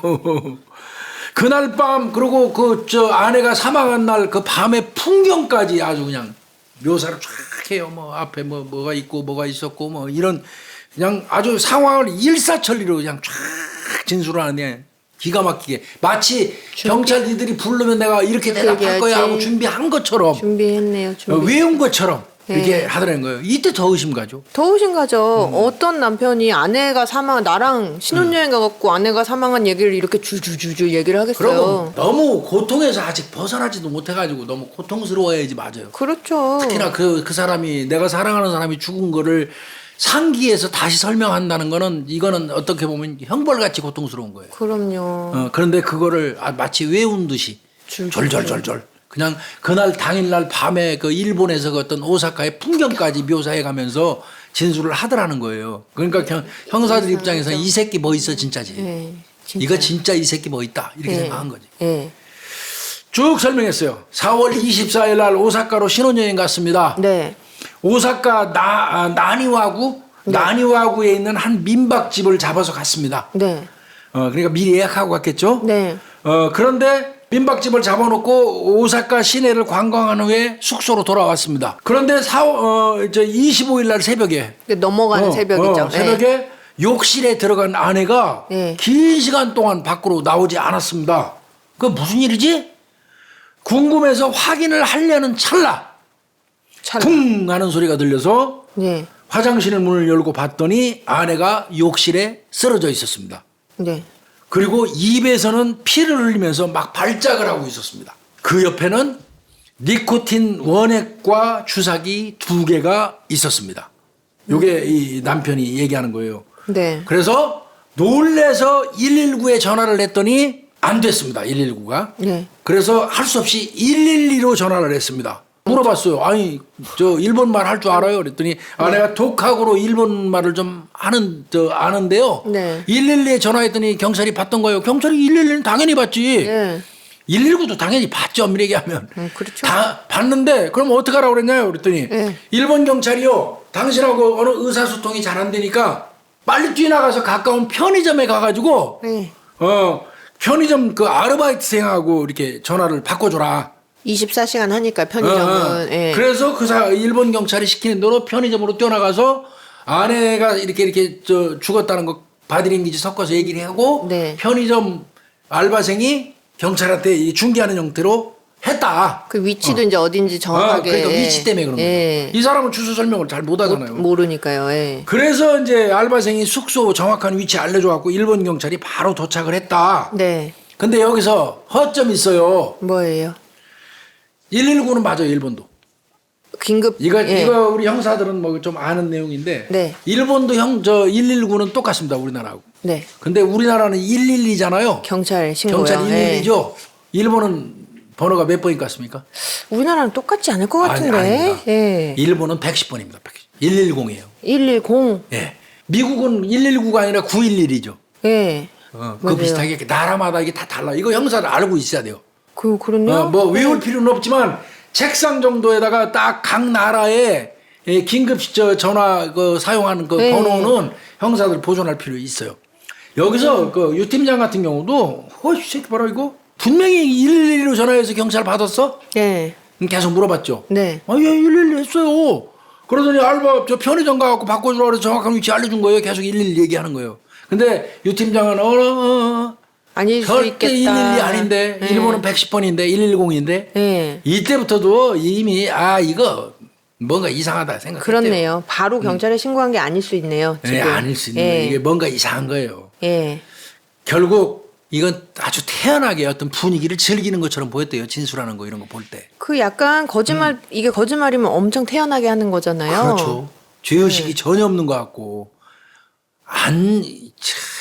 그날 밤 그리고 아내가 사망한 날 그 밤의 풍경까지 아주 그냥 묘사를 쫙 해요. 뭐 앞에 뭐가 있고 뭐가 있었고 뭐 이런 그냥 아주 상황을 일사천리로 그냥 쫙 진술을 하는데 기가 막히게 마치 경찰 니들이 부르면 내가 이렇게 대답할 얘기하지. 거야 하고 준비한 것처럼 준비했네요. 외운 것처럼 이렇게 하더라는 거예요. 이때 더 의심 가죠. 더 의심 가죠. 어떤 남편이 아내가 나랑 신혼여행 가갖고 아내가 사망한 얘기를 이렇게 주주주주 얘기를 하겠어요. 그러면 너무 고통에서 아직 벗어나지도 못해가지고 너무 고통스러워야지 맞아요. 그렇죠. 특히나 그 사람이 내가 사랑하는 사람이 죽은 거를 상기해서 다시 설명한다는 거는 이거는 어떻게 보면 형벌같이 고통스러운 거예요. 그럼요. 그런데 그거를 마치 외운 듯이 졸졸졸졸 그냥 그날 당일날 밤에 그 일본에서 그 어떤 오사카의 풍경까지 묘사해 가면서 진술을 하더라는 거예요. 그러니까 형사들 입장에서는 이 새끼 뭐 있어 진짜지. 네, 진짜. 이거 진짜 이 새끼 뭐 있다 이렇게 네. 생각한 거지. 네. 쭉 설명했어요. 4월 24일 날 오사카로 신혼여행 갔습니다. 네. 오사카 나니와구 나니와구에 있는 한 민박집을 잡아서 갔습니다. 네. 그러니까 미리 예약하고 갔겠죠. 네. 그런데 민박집을 잡아놓고 오사카 시내를 관광한 후에 숙소로 돌아왔습니다. 그런데 25일 날 새벽에 넘어가는 새벽이죠. 새벽에 욕실에 들어간 아내가 네. 긴 시간 동안 밖으로 나오지 않았습니다. 그 무슨 일이지? 궁금해서 확인을 하려는 찰나 쿵 하는 소리가 들려서 네. 화장실 문을 열고 봤더니 아내가 욕실에 쓰러져 있었습니다. 네. 그리고 입에서는 피를 흘리면서 막 발작을 하고 있었습니다. 그 옆에는 니코틴 원액과 주사기 2개가 있었습니다. 요게 이 남편이 얘기하는 거예요. 네. 그래서 놀래서 119에 전화를 했더니 안 됐습니다. 119가. 네. 그래서 할 수 없이 112로 전화를 했습니다. 물어봤어요. 아니 저 일본말 할 줄 알아요? 그랬더니 내가 독학으로 일본말을 좀 아는데요. 네. 112에 전화했더니 경찰이 받던 거예요. 경찰이 112는 당연히 받지. 네. 119도 당연히 받죠. 엄밀히 얘기하면. 그렇죠. 다 받는데 그럼 어떡하라고 그랬냐요? 그랬더니 네. 일본 경찰이요. 당신하고 어느 의사소통이 잘 안 되니까 빨리 뛰어나가서 가까운 편의점에 가가지고 네. 편의점 그 아르바이트생하고 이렇게 전화를 바꿔줘라. 24시간 하니까 편의점은. 예. 그래서 일본 경찰이 시키는 대로 편의점으로 뛰어나가서 아내가 이렇게 죽었다는 거 바디랭귀지 섞어서 얘기를 하고 네. 편의점 알바생이 경찰한테 중개하는 형태로 했다. 그 위치도 이제 어딘지 정확하게. 그러니까 위치 때문에 그런 예. 거예요. 이 사람은 주소 설명을 잘 못하잖아요. 모르니까요. 예. 그래서 이제 알바생이 숙소 정확한 위치 알려줘갖고 일본 경찰이 바로 도착을 했다. 네. 근데 여기서 허점이 있어요. 뭐예요? 119는 맞아요, 일본도. 긴급. 이거 예. 우리 형사들은 뭐 좀 아는 내용인데. 네. 일본도 119는 똑같습니다, 우리나라하고. 네. 근데 우리나라는 112잖아요. 경찰 신고요. 경찰 예. 112죠. 일본은 번호가 몇 번인 것 같습니까? 우리나라는 똑같지 않을 것 같은데. 아닙니다. 예. 일본은 110번입니다. 110이에요. 110. 예. 미국은 119가 아니라 911이죠. 예. 그 맞아요. 비슷하게 나라마다 이게 다 달라. 이거 형사를 알고 있어야 돼요. 그렇네요. 뭐 외울 필요는 없지만 책상 정도에다가 딱 각 나라의 긴급 전화 사용하는 그 네. 번호는 형사들 보존할 필요 있어요. 여기서 그 유 팀장 같은 경우도 이 새끼 봐라 이거 분명히 112로 전화해서 경찰 받았어? 예. 계속 물어봤죠. 네. 예, 112 했어요. 그러더니 알바 저 편의점 가갖고 바꿔주라 그래서 정확한 위치 알려준 거예요. 계속 112 얘기하는 거예요. 근데 유 팀장은 아닐 수 절대 있겠다. 112 아닌데 예. 일본은 110번인데 110인데 예. 이때부터도 이미 이거 뭔가 이상하다 생각했대요. 그렇네요. 바로 경찰에 신고한 게 아닐 수 있네요. 지금. 네, 아닐 수 있는 예. 거예요. 이게 뭔가 이상한 거예요. 예. 결국 이건 아주 태연하게 어떤 분위기를 즐기는 것처럼 보였대요. 진술하는 거 이런 거 볼 때. 그 약간 거짓말 이게 거짓말이면 엄청 태연하게 하는 거잖아요. 그렇죠. 죄의식이 네. 전혀 없는 것 같고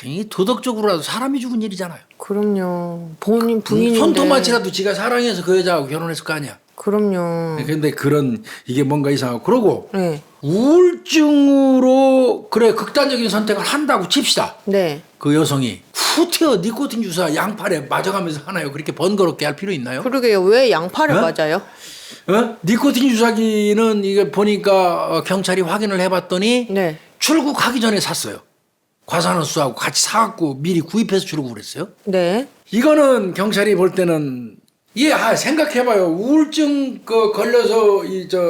이 도덕적으로라도 사람이 죽은 일이잖아요. 그럼요. 본인 부인인데. 손톱만치라도 지가 사랑해서 그 여자하고 결혼했을 거 아니야. 그럼요. 근데 이게 뭔가 이상하고 그러고 네. 우울증으로 극단적인 선택을 한다고 칩시다. 네. 그 여성이 후티어 니코틴 주사 양팔에 맞아가면서 하나요? 그렇게 번거롭게 할 필요 있나요? 그러게요. 왜 양팔을 어? 맞아요? 니코틴 주사기는 이게 보니까 경찰이 확인을 해봤더니 네. 출국하기 전에 샀어요. 과산화수소하고 같이 사갖고 미리 구입해서 출국을 했어요. 네. 이거는 경찰이 볼 때는 생각해봐요. 우울증 걸려서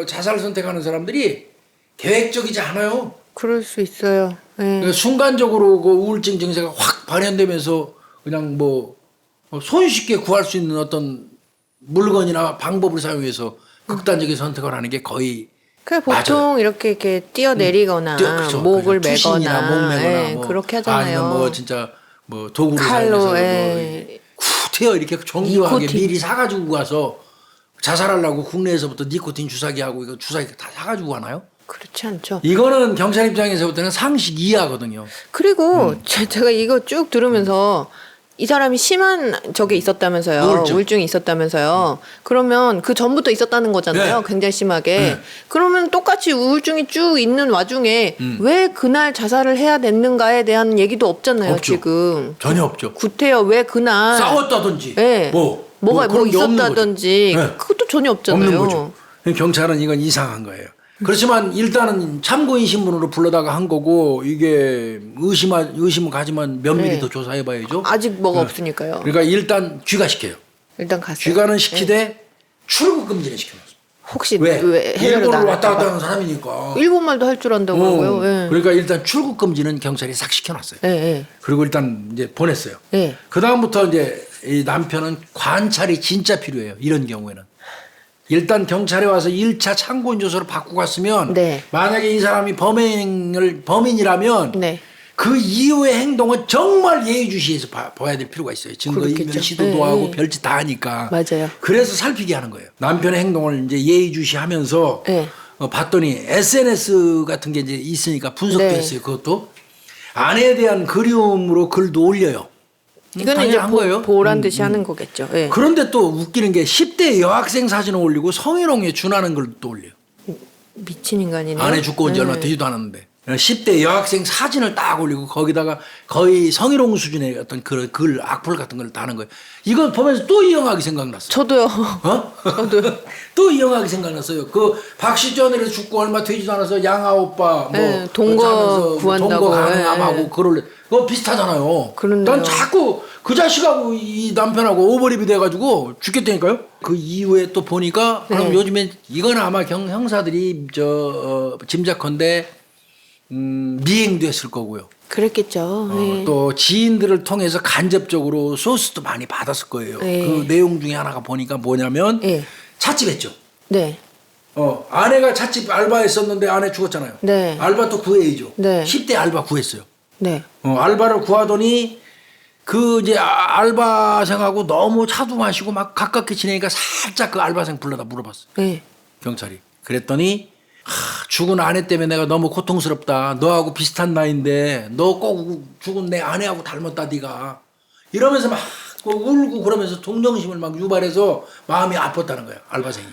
자살 선택하는 사람들이 계획적이지 않아요. 그럴 수 있어요. 네. 순간적으로 그 우울증 증세가 확 발현되면서 그냥 손쉽게 구할 수 있는 어떤 물건이나 방법을 사용해서 극단적인 선택을 하는 게 거의 그 보통 이렇게 뛰어내리거나 그렇죠. 목을 투신이나 매거나, 목 매거나 예, 뭐, 그렇게 하잖아요. 아니면 뭐 진짜 뭐 도구를 칼로, 사용해서 예. 구태여 이렇게 정교하게 니코틴. 미리 사가지고 가서 자살하려고 국내에서부터 니코틴 주사기하고 이거 주사기 다 사가지고 가나요? 그렇지 않죠. 이거는 경찰 입장에서 볼 때는 상식 이하거든요. 그리고 제가 이거 쭉 들으면서 이 사람이 심한 적이 있었다면서요. 우울증. 우울증이 있었다면서요. 그러면 그 전부터 있었다는 거잖아요. 네. 굉장히 심하게. 네. 그러면 똑같이 우울증이 쭉 있는 와중에 왜 그날 자살을 해야 됐는가에 대한 얘기도 없잖아요. 없죠. 지금. 전혀 없죠. 구태여 왜 그날 싸웠다든지 네. 뭐가 그런 게 없는 거죠. 있었다든지 네. 그것도 전혀 없잖아요. 없는 거죠. 경찰은 이건 이상한 거예요. 그렇지만 일단은 참고인 신분으로 불러다가 한 거고 이게 의심을 가지면 면밀히 네. 더 조사해봐야죠. 아직 뭐가 네. 없으니까요. 그러니까 일단 귀가시켜요. 일단 갔어요. 귀가는 시키되 출국 금지를 시켜놨어. 혹시 왜? 해외로 일본을 왔다 나갈까 갔다 봐. 하는 사람이니까. 일본말도 할 줄 안다고 하고요. 예. 그러니까 일단 출국 금지는 경찰이 싹 시켜놨어요. 예, 예. 그리고 일단 이제 보냈어요. 예. 그 다음부터 이제 이 남편은 관찰이 진짜 필요해요. 이런 경우에는. 일단 경찰에 와서 1차 참고인 조서를 받고 갔으면 네. 만약에 이 사람이 범인이라면 네. 그 이후의 행동은 정말 예의주시해서 봐야 될 필요가 있어요. 증거인멸 그렇겠죠. 시도도 네, 하고 네. 별짓 다 하니까. 맞아요. 그래서 살피게 하는 거예요. 남편의 행동을 이제 예의주시하면서 네. 봤더니 SNS 같은 게 이제 있으니까 분석도 네. 했어요. 그것도 아내에 대한 그리움으로 글도 올려요. 이거는 이제 당연한 거예요. 보란 듯이 하는 거겠죠. 예. 그런데 또 웃기는 게 10대 여학생 사진을 올리고 성희롱에 준하는 걸 또 올려요. 미친 인간이네. 아내 죽고 온 지 얼마 되지도 않았는데 10대 여학생 사진을 딱 올리고 거기다가 거의 성희롱 수준의 어떤 그런 글 악플 같은 걸 다 하는 거예요. 이거 보면서 또 이 영화가 생각났어요. 저도요. 어? 저도요. 또 이 영화가 생각났어요. 그 박시전에서 죽고 얼마 되지도 않아서 양아 오빠 뭐 네, 동거 자면서 구한다고. 동거 가능함하고 네. 그걸 그거 비슷하잖아요. 그렇네요. 난 자꾸 그 자식하고 이 남편하고 오버립이 돼가지고 죽겠다니까요. 그 이후에 또 보니까 그럼 네. 요즘엔 이건 아마 형사들이 짐작컨대 미행도 했을 거고요. 그랬겠죠. 예. 또 지인들을 통해서 간접적으로 소스도 많이 받았을 거예요. 네. 그 내용 중에 하나가 뭐냐면 예. 찻집했죠. 네. 아내가 찻집 알바했었는데 아내 죽었잖아요. 네. 알바 또 구해야죠. 네. 10대 알바 구했어요. 네. 알바를 구하더니 그 이제 알바생하고 너무 차도 마시고 막 가깝게 지내니까 살짝 그 알바생 불러다 물어봤어. 예. 경찰이. 그랬더니 죽은 아내 때문에 내가 너무 고통스럽다. 너하고 비슷한 나이인데 너 꼭 죽은 내 아내하고 닮았다 네가. 이러면서 막 울고 그러면서 동정심을 막 유발해서 마음이 아팠다는 거야. 알바생이.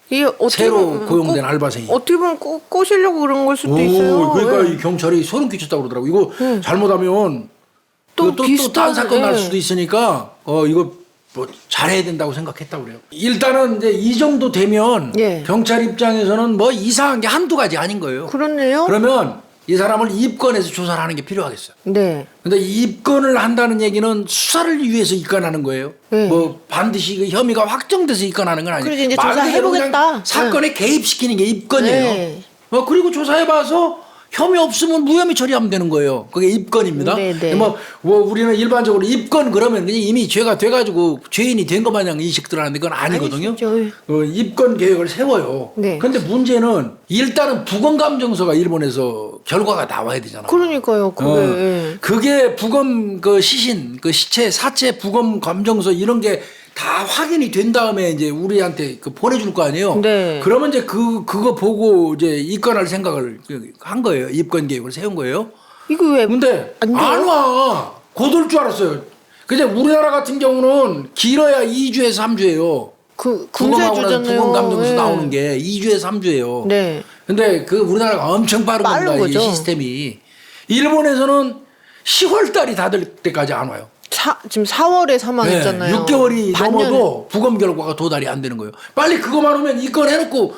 이게 어떻게 새로 보면 고용된 꼭- 알바생이. 어떻게 보면 꼬시려고 그런 걸 수도 있어요. 그러니까 예. 이 경찰이 소름 끼쳤다고 그러더라고. 이거 잘못하면 또 또 비슷한- 다른 사건 날 예. 수도 있으니까 이거 뭐 잘해야 된다고 생각했다고 그래요. 일단은 이제 이 정도 되면 예. 경찰 입장에서는 뭐 이상한 게 한두 가지 아닌 거예요. 그렇네요. 그러면 이 사람을 입건해서 조사를 하는 게 필요하겠어요. 네. 근데 입건을 한다는 얘기는 수사를 위해서 입건하는 거예요. 네. 뭐 반드시 그 혐의가 확정돼서 입건하는 건 아니에요. 그래서 이제 말 그대로 조사해보겠다. 그냥 사건에 개입시키는 게 입건이에요. 네. 그리고 조사해봐서 혐의 없으면 무혐의 처리하면 되는 거예요. 그게 입건입니다. 네, 네. 뭐 우리는 일반적으로 입건 그러면 그냥 이미 죄가 돼가지고 죄인이 된 것 마냥 인식들 하는데 그건 아니거든요. 아니죠. 입건 계획을 세워요. 네. 그런데 문제는 일단은 부검감정서가 일본에서 결과가 나와야 되잖아요. 그러니까요. 그게 예. 그게 부검 그 시신 그 시체 사체 부검 감정서 이런 게 다 확인이 된 다음에 이제 우리한테 그 보내줄 거 아니에요. 네. 그러면 이제 그거 보고 이제 입건할 생각을 한 거예요. 입건 계획을 세운 거예요. 이거 왜 근데 안 돼요? 안 와. 곧 올 줄 알았어요. 근데 우리나라 같은 경우는 길어야 2주에서 3주예요. 부검하고 나서 군세주잖아요. 부검 감정서 예. 나오는 게 2주에서 3주예요. 네. 근데 그 우리나라가 엄청 빠른 빠른 겁니다. 이 거죠. 시스템이. 일본에서는 10월 달이 다 될 때까지 안 와요. 지금 4월에 사망했잖아요. 6개월이 반년. 넘어도 부검 결과가 도달이 안 되는 거예요. 빨리 그거만 오면 입건해놓고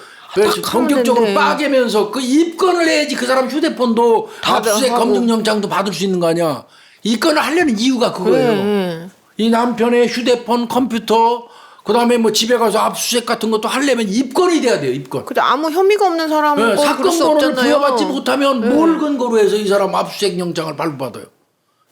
본격적으로 되는데. 빠개면서 그 입건을 해야지 그 사람 휴대폰도 다 압수수색 하고. 검증영장도 받을 수 있는 거 아니야. 입건을 하려는 이유가 그거예요. 네. 이 남편의 휴대폰, 컴퓨터, 그다음에 뭐 집에 가서 압수수색 같은 것도 하려면 입건이 돼야 돼요. 입건. 근데 아무 혐의가 없는 사람은 네, 꼭 그럴 사건 수 번호를 없잖아요. 부여받지 못하면 뭘 근거로 해서 이 사람 압수수색 영장을 발부받아요.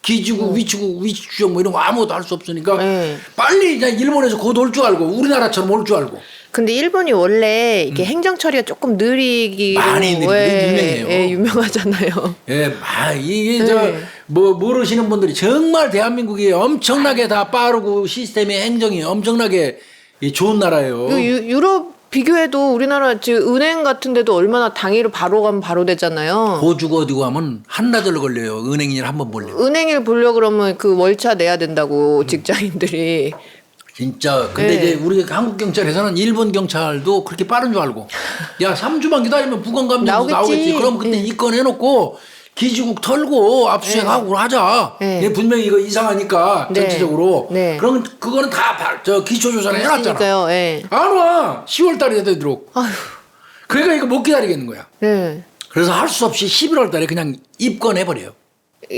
기지국, 위치국, 위치 추정 뭐 이런 거 아무것도 할 수 없으니까 네. 빨리 그냥 일본에서 곧 올 줄 알고 우리나라처럼 올 줄 알고 근데 일본이 원래 이게 행정 처리가 조금 느리기로 많이 느리고 유명해요. 유명하잖아요. 예, 이게 네. 모르시는 분들이 정말 대한민국이 엄청나게 다 빠르고 시스템의 행정이 엄청나게 이 좋은 나라예요. 유럽 비교해도 우리나라 지금 은행 같은 데도 얼마나 당일을 바로 가면 바로 되잖아요. 호주가 어디 가면 한나절 걸려요. 은행일 한번 보려면. 은행일 보려 그러면 그 월차 내야 된다고 직장인들이. 진짜. 근데 네. 이제 우리 한국 경찰에서는 일본 경찰도 그렇게 빠른 줄 알고 야 3주만 기다리면 부검감정도 나오겠지. 그럼 그때 입건해놓고 기지국 털고 압수수색하고 하자. 네. 얘 분명히 이거 이상하니까 네. 전체적으로. 네. 그러면 그거는 다 기초조사를 해놨잖아. 그러니까요. 예. 안 와. 10월 달에 되도록. 아휴. 그러니까 이거 못 기다리겠는 거야. 네. 그래서 할 수 없이 11월 달에 그냥 입건해버려요.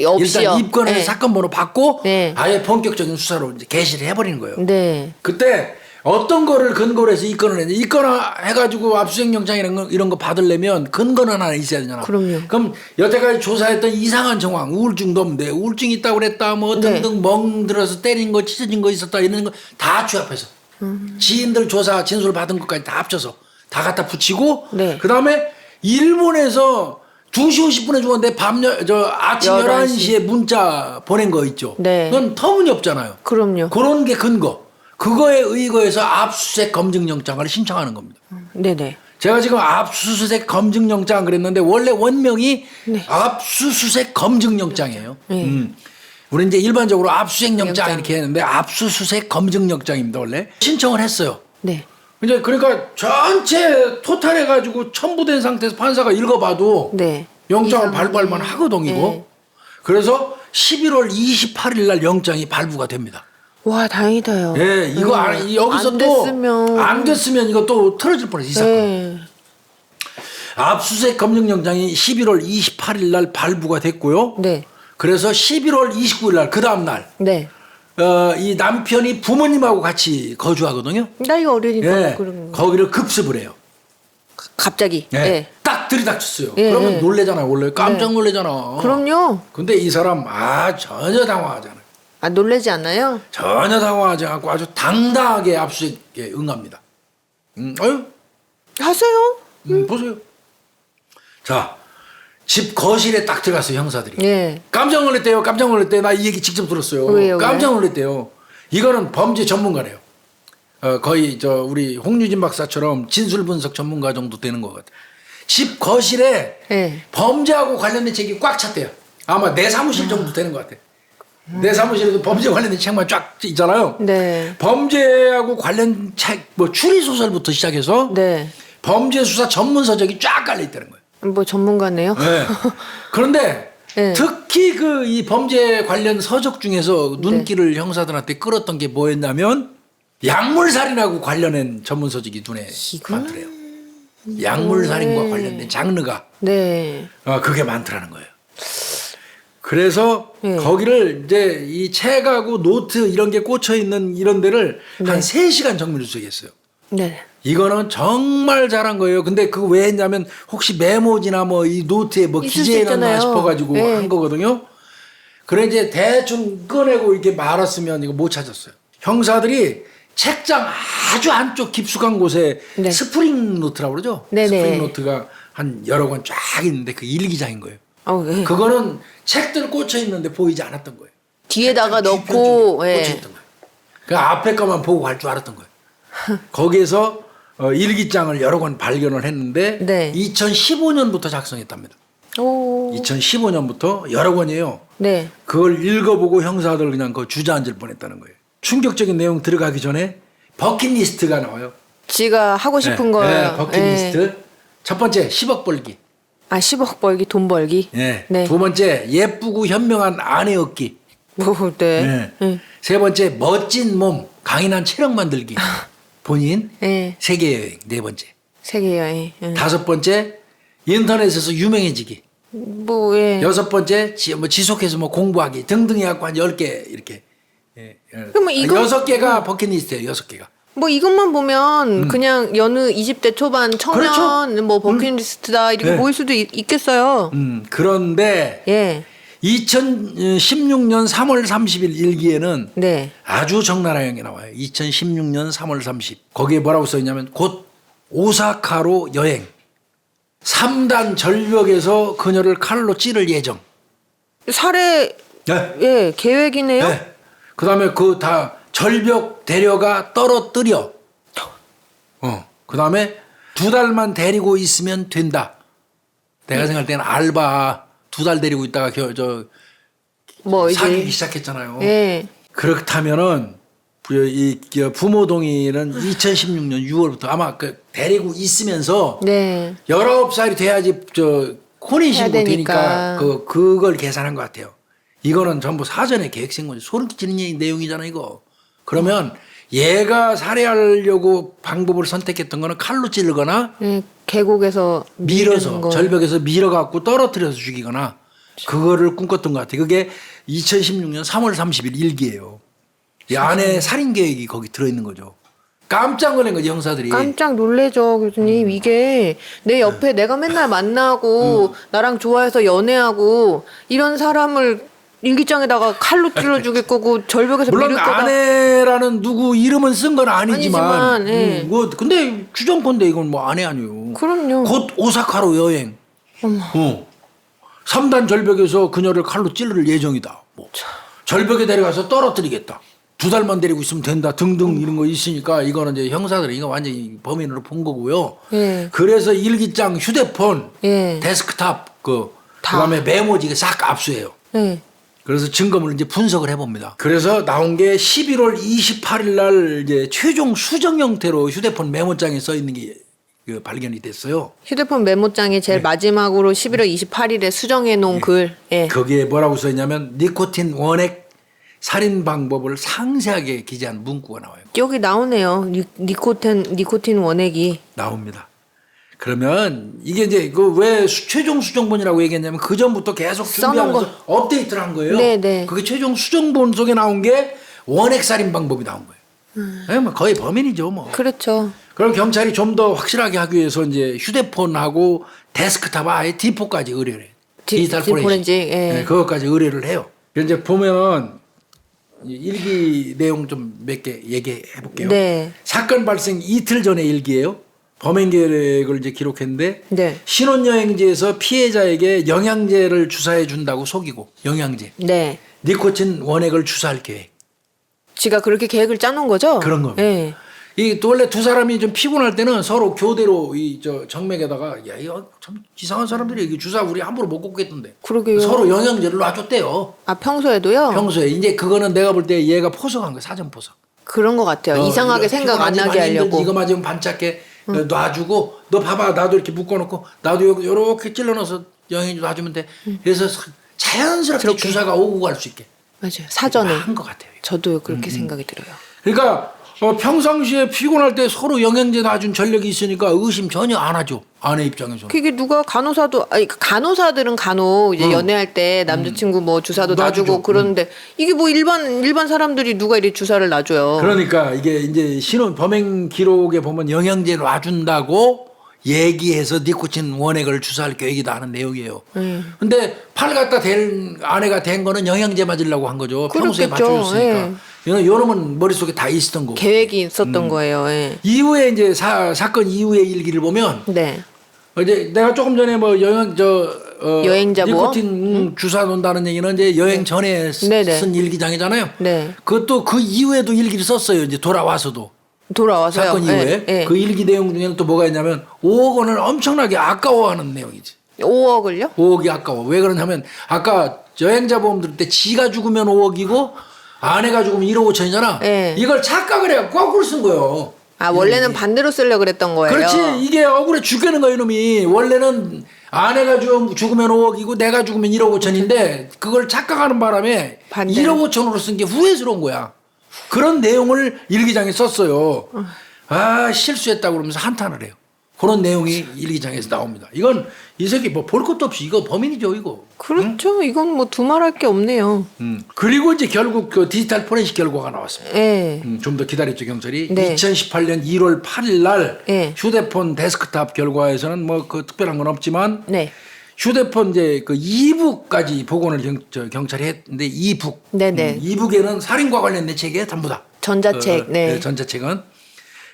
없이요. 일단 입건해서 네. 사건 번호 받고 네. 아예 본격적인 수사로 이제 개시를 해버리는 거예요. 네. 그때 어떤 거를 근거로 해서 입건을 했는데 입건해가지고 압수수색 영장 이런 거 받으려면 근거는 하나 있어야 되잖아. 그럼요. 그럼 여태까지 조사했던 이상한 정황, 우울증도 없는데 우울증 있다고 그랬다, 뭐 네. 등등 멍들어서 때린 거, 찢어진 거 있었다 이런 거 다 취합해서 지인들 조사 진술 받은 것까지 다 합쳐서 다 갖다 붙이고 네. 그 다음에 일본에서 2시 50분에 죽었는데 아침 11시. 11시에 문자 보낸 거 있죠. 네. 그건 터무니없잖아요. 그럼요. 그런 게 근거. 그거에 의거해서 압수수색 검증영장을 신청하는 겁니다. 네네. 제가 지금 압수수색 검증영장 그랬는데 원래 원명이 네. 압수수색 검증영장이에요. 네. 우리 이제 일반적으로 압수수색영장 영장. 이렇게 했는데 압수수색 검증영장입니다. 원래 신청을 했어요. 네. 이제 그러니까 전체 토탈해가지고 첨부된 상태에서 판사가 읽어봐도 네. 영장을 이상- 발부할만 하거든 이거. 네. 그래서 11월 28일 날 영장이 발부가 됩니다. 와 다행이다요. 예, 이거 여기서 안 또 됐으면 안 됐으면 이거 또 틀어질 뻔했어 이 사건. 네. 압수수색 검증영장이 11월 28일 날 발부가 됐고요. 네. 그래서 11월 29일 날 그 다음 날 네. 이 남편이 부모님하고 같이 거주하거든요. 나이가 어리니까 예, 그런 거. 거기를 급습을 해요. 갑자기. 예, 예. 딱 들이닥쳤어요. 예, 그러면 예. 놀래잖아 원래 깜짝 놀래잖아. 그럼요. 근데 이 사람 전혀 당황하지 않아요. 아 놀라지 않아요? 전혀 당황하지 않고 아주 당당하게 압수수색에 응합니다. 아유 하세요. 보세요. 자, 집 거실에 딱 들어갔어요, 형사들이. 예. 깜짝 놀랐대요, 깜짝 놀랐대요. 나 이 얘기 직접 들었어요. 왜요, 깜짝 놀랐대요. 이거는 범죄 전문가래요. 거의 우리 홍유진 박사처럼 진술 분석 전문가 정도 되는 것 같아요. 집 거실에 예. 범죄하고 관련된 책이 꽉 찼대요. 아마 내 사무실 정도 되는 것 같아요. 내 사무실에도 범죄 관련된 책만 쫙 있잖아요. 네. 범죄하고 관련 책, 뭐 추리소설부터 시작해서 네. 범죄 수사 전문 서적이 쫙 깔려 있다는 거예요. 뭐 전문가네요. 네. 그런데 네. 특히 이 범죄 관련 서적 중에서 눈길을 형사들한테 끌었던 게 뭐였냐면 약물살인하고 관련된 전문 서적이 눈에 이거는- 많더래요. 약물살인과 네. 관련된 장르가 네. 그게 많더라는 거예요. 그래서 네. 거기를 이제 이 책하고 노트 이런 게 꽂혀 있는 이런 데를 한 3시간 정밀 수색했어요. 네. 이거는 정말 잘한 거예요. 근데 그거 왜 했냐면 혹시 메모지나 뭐 이 노트에 뭐 있을 수 기재해놨나 있잖아요. 싶어가지고 네. 한 거거든요. 그래 이제 대충 꺼내고 이렇게 말았으면 이거 못 찾았어요. 형사들이 책장 아주 안쪽 깊숙한 곳에 네. 스프링 노트라고 그러죠. 네네. 스프링 노트가 한 여러 권 쫙 있는데 그 일기장인 거예요. 예. 그거는 책들 꽂혀 있는데 보이지 않았던 거예요. 뒤에다가 책장 넣고 뒤편쪽에 꽂혀 예. 있던 거예요. 그 앞에 거만 보고 갈 줄 알았던 거예요. 거기에서 일기장을 여러 권 발견을 했는데 네. 2015년부터 작성했답니다. 오. 2015년부터 여러 권이에요. 네. 그걸 읽어보고 형사들 그냥 그 주저앉을 뻔했다는 거예요. 충격적인 내용 들어가기 전에 버킷리스트가 나와요. 지가 하고 싶은 거예요. 버킷리스트. 첫 번째 10억 벌기. 아 10억 벌기, 돈 벌기. 네. 네. 두 번째 예쁘고 현명한 아내 얻기. 뭐 네. 네. 네. 세 번째 멋진 몸, 강인한 체력 만들기. 본인 네. 세계 여행. 네 번째. 세계 여행. 예. 다섯 번째 인터넷에서 유명해지기. 뭐 예. 여섯 번째 지속해서 뭐 공부하기 등등 해갖고 한 10개 이렇게. 그럼 이거 6개가 버킷리스트예요. 6개가. 뭐 이것만 보면 그냥 여느 20대 초반 청년 그렇죠. 뭐 버킷리스트다 이렇게 네. 보일 수도 있겠어요. 그런데 예. 2016년 3월 30일 일기에는 네. 아주 적나라하게 나와요. 2016년 3월 30. 거기에 뭐라고 써있냐면 곧 오사카로 여행. 3단 절벽에서 그녀를 칼로 찌를 예정. 살해 네. 예, 계획이네요. 네. 그다음에 그 다 절벽 데려가 떨어뜨려. 그다음에 2달만 데리고 있으면 된다. 내가 생각할 때는 알바 2달 데리고 있다가 뭐 이제 사귀기 시작했잖아요. 예. 그렇다면은 이 부모 동의는 2016년 6월부터 아마 그 데리고 있으면서 네. 19살이 돼야지 혼인신고 해야 되니까 되니까. 그걸 계산한 것 같아요. 이거는 전부 사전에 계획된 거지. 소름 끼치는 내용이잖아 이거. 그러면 얘가 살해하려고 방법을 선택했던 거는 칼로 찌르거나 예, 계곡에서 밀어서 미는 거. 절벽에서 밀어갖고 떨어뜨려서 죽이거나 그거를 꿈꿨던 것 같아요. 그게 2016년 3월 30일 일기예요. 이 안에 살인 계획이 거기 들어있는 거죠. 깜짝 놀란 거지 형사들이. 깜짝 놀래죠, 교수님. 이게 내 옆에 내가 맨날 만나고 나랑 좋아해서 연애하고 이런 사람을 일기장에다가 칼로 찔러 죽일 거고 절벽에서 물론 밀을 거다. 아내라는 누구 이름은 쓴 건 아니지만, 아니지만, 예. 뭐 근데 규정건데 이건 뭐 아내 아니에요. 그럼요. 곧 오사카로 여행. 어머. 3단 절벽에서 그녀를 칼로 찌를 예정이다. 뭐. 절벽에 데려가서 떨어뜨리겠다. 2달만 데리고 있으면 된다. 등등 이런 거 있으니까 이거는 이제 형사들이 이거 완전히 범인으로 본 거고요. 예. 그래서 일기장, 휴대폰, 예. 데스크탑 다. 그다음에 메모지 싹 압수해요. 예. 그래서 증거물을 이제 분석을 해봅니다. 그래서 나온 게 11월 28일 날 이제 최종 수정 형태로 휴대폰 메모장에 써 있는 게 발견이 됐어요. 휴대폰 메모장에 제일 마지막으로 11월 28일에 수정해 놓은 글. 예. 거기에 뭐라고 써 있냐면 니코틴 원액 살인 방법을 상세하게 기재한 문구가 나와요. 여기 나오네요. 니코틴 원액이. 나옵니다. 그러면 이게 이제 그 왜 최종 수정본이라고 얘기했냐면 그 전부터 계속 준비하면서 업데이트를 한 거예요. 네네. 그게 최종 수정본 속에 나온 게 원액 살인 방법이 나온 거예요. 뭐 거의 범인이죠, 뭐. 그렇죠. 그럼 경찰이 좀 더 확실하게 하기 위해서 이제 휴대폰하고 데스크탑 아예 D4까지 의뢰를 해요. 디지털 포렌식. 예. 네, 그것까지 의뢰를 해요. 이제 보면은 일기 내용 좀 몇 개 얘기해 볼게요. 네. 사건 발생 이틀 전의 일기예요. 범행 계획을 이제 기록했는데 네. 신혼여행지에서 피해자에게 영양제를 주사해 준다고 속이고 영양제, 네. 니코틴 원액을 주사할 계획. 지가 그렇게 계획을 짜놓은 거죠? 그런 겁니다. 예. 이 원래 두 사람이 좀 피곤할 때는 서로 교대로 이 정맥에다가 야 이거 참 이상한 사람들이 이 주사 우리 함부로 못 꽂겠던데. 그러게요. 서로 영양제를 놔줬대요. 아, 평소에도요? 평소에 이제 그거는 내가 볼 때 얘가 포석한 거야 사전 포석. 그런 것 같아요. 이상하게 이거 생각 안 피곤하지, 나게 많이 힘들지, 하려고. 이거 맞으면 반짝해 놔주고 너 봐봐 나도 이렇게 묶어놓고 나도 요렇게 찔러넣어서 영양제 놔주면 돼. 그래서 자연스럽게 주사가 오고 갈 수 있게 맞아요. 사전에. 한 것 같아요. 저도 그렇게 생각이 들어요. 그러니까 평상시에 피곤할 때 서로 영양제 놔준 전력이 있으니까 의심 전혀 안 하죠. 아내 입장에서. 그게 누가 간호사들은 간혹 이제 연애할 때 남자친구 뭐 주사도 놔주죠. 놔주고 그러는데 이게 뭐 일반 사람들이 누가 이렇게 주사를 놔줘요. 그러니까 이게 이제 범행 기록에 보면 영양제 놔준다고 얘기해서 니코틴 원액을 주사할 계획이다 하는 내용이에요. 근데 팔 갖다 댄 아내가 된 거는 영양제 맞으려고 한 거죠. 평소에 그렇겠죠. 맞춰줬으니까. 요 놈은 머릿속에 다 있었던 거고. 계획이 있었던 거예요. 예. 이후에 이제 사건 이후의 일기를 보면 네. 이제 내가 조금 전에 뭐 여행자 보험? 니코틴 주사 놓는다는 얘기는 이제 여행 전에 네네. 쓴 일기장이잖아요. 네. 그것도 그 이후에도 일기를 썼어요. 이제 돌아와서도. 돌아와서요. 사건 이후에 예, 예. 그 일기 내용 중에는 또 뭐가 있냐면 5억 원을 엄청나게 아까워하는 내용이지. 5억을요? 5억이 아까워. 왜 그러냐면 아까 여행자 보험 들을 때 지가 죽으면 5억이고 아내가 죽으면 1억 5천이잖아. 예. 이걸 착각을 해요. 거꾸로 쓴 거예요. 아, 원래는 반대로 쓰려고 그랬던 거예요. 그렇지. 이게 억울해 죽겠는 거야 이놈이. 원래는 아내가 죽으면 5억이고 내가 죽으면 1억 5천인데 그걸 착각하는 바람에 반대로. 1억 5천으로 쓴 게 후회스러운 거야. 그런 내용을 일기장에 썼어요. 아 실수했다고 그러면서 한탄을 해요. 그런 내용이 일기장에서 나옵니다. 이건 이 새끼 뭐 볼 것도 없이 이거 범인이죠 이거. 그렇죠. 이건 뭐 두말할 게 없네요. 그리고 이제 결국 그 디지털 포렌식 결과가 나왔습니다. 예. 좀 더 기다렸죠 경찰이. 네. 2018년 1월 8일 날 네. 휴대폰 데스크탑 결과에서는 뭐 그 특별한 건 없지만 네. 휴대폰 이제 그 이북까지 복원을 경찰이 했는데 이북. 네네. 이북에는 살인과 관련된 책이에요, 전부 다. 전자책. 네. 전자책은.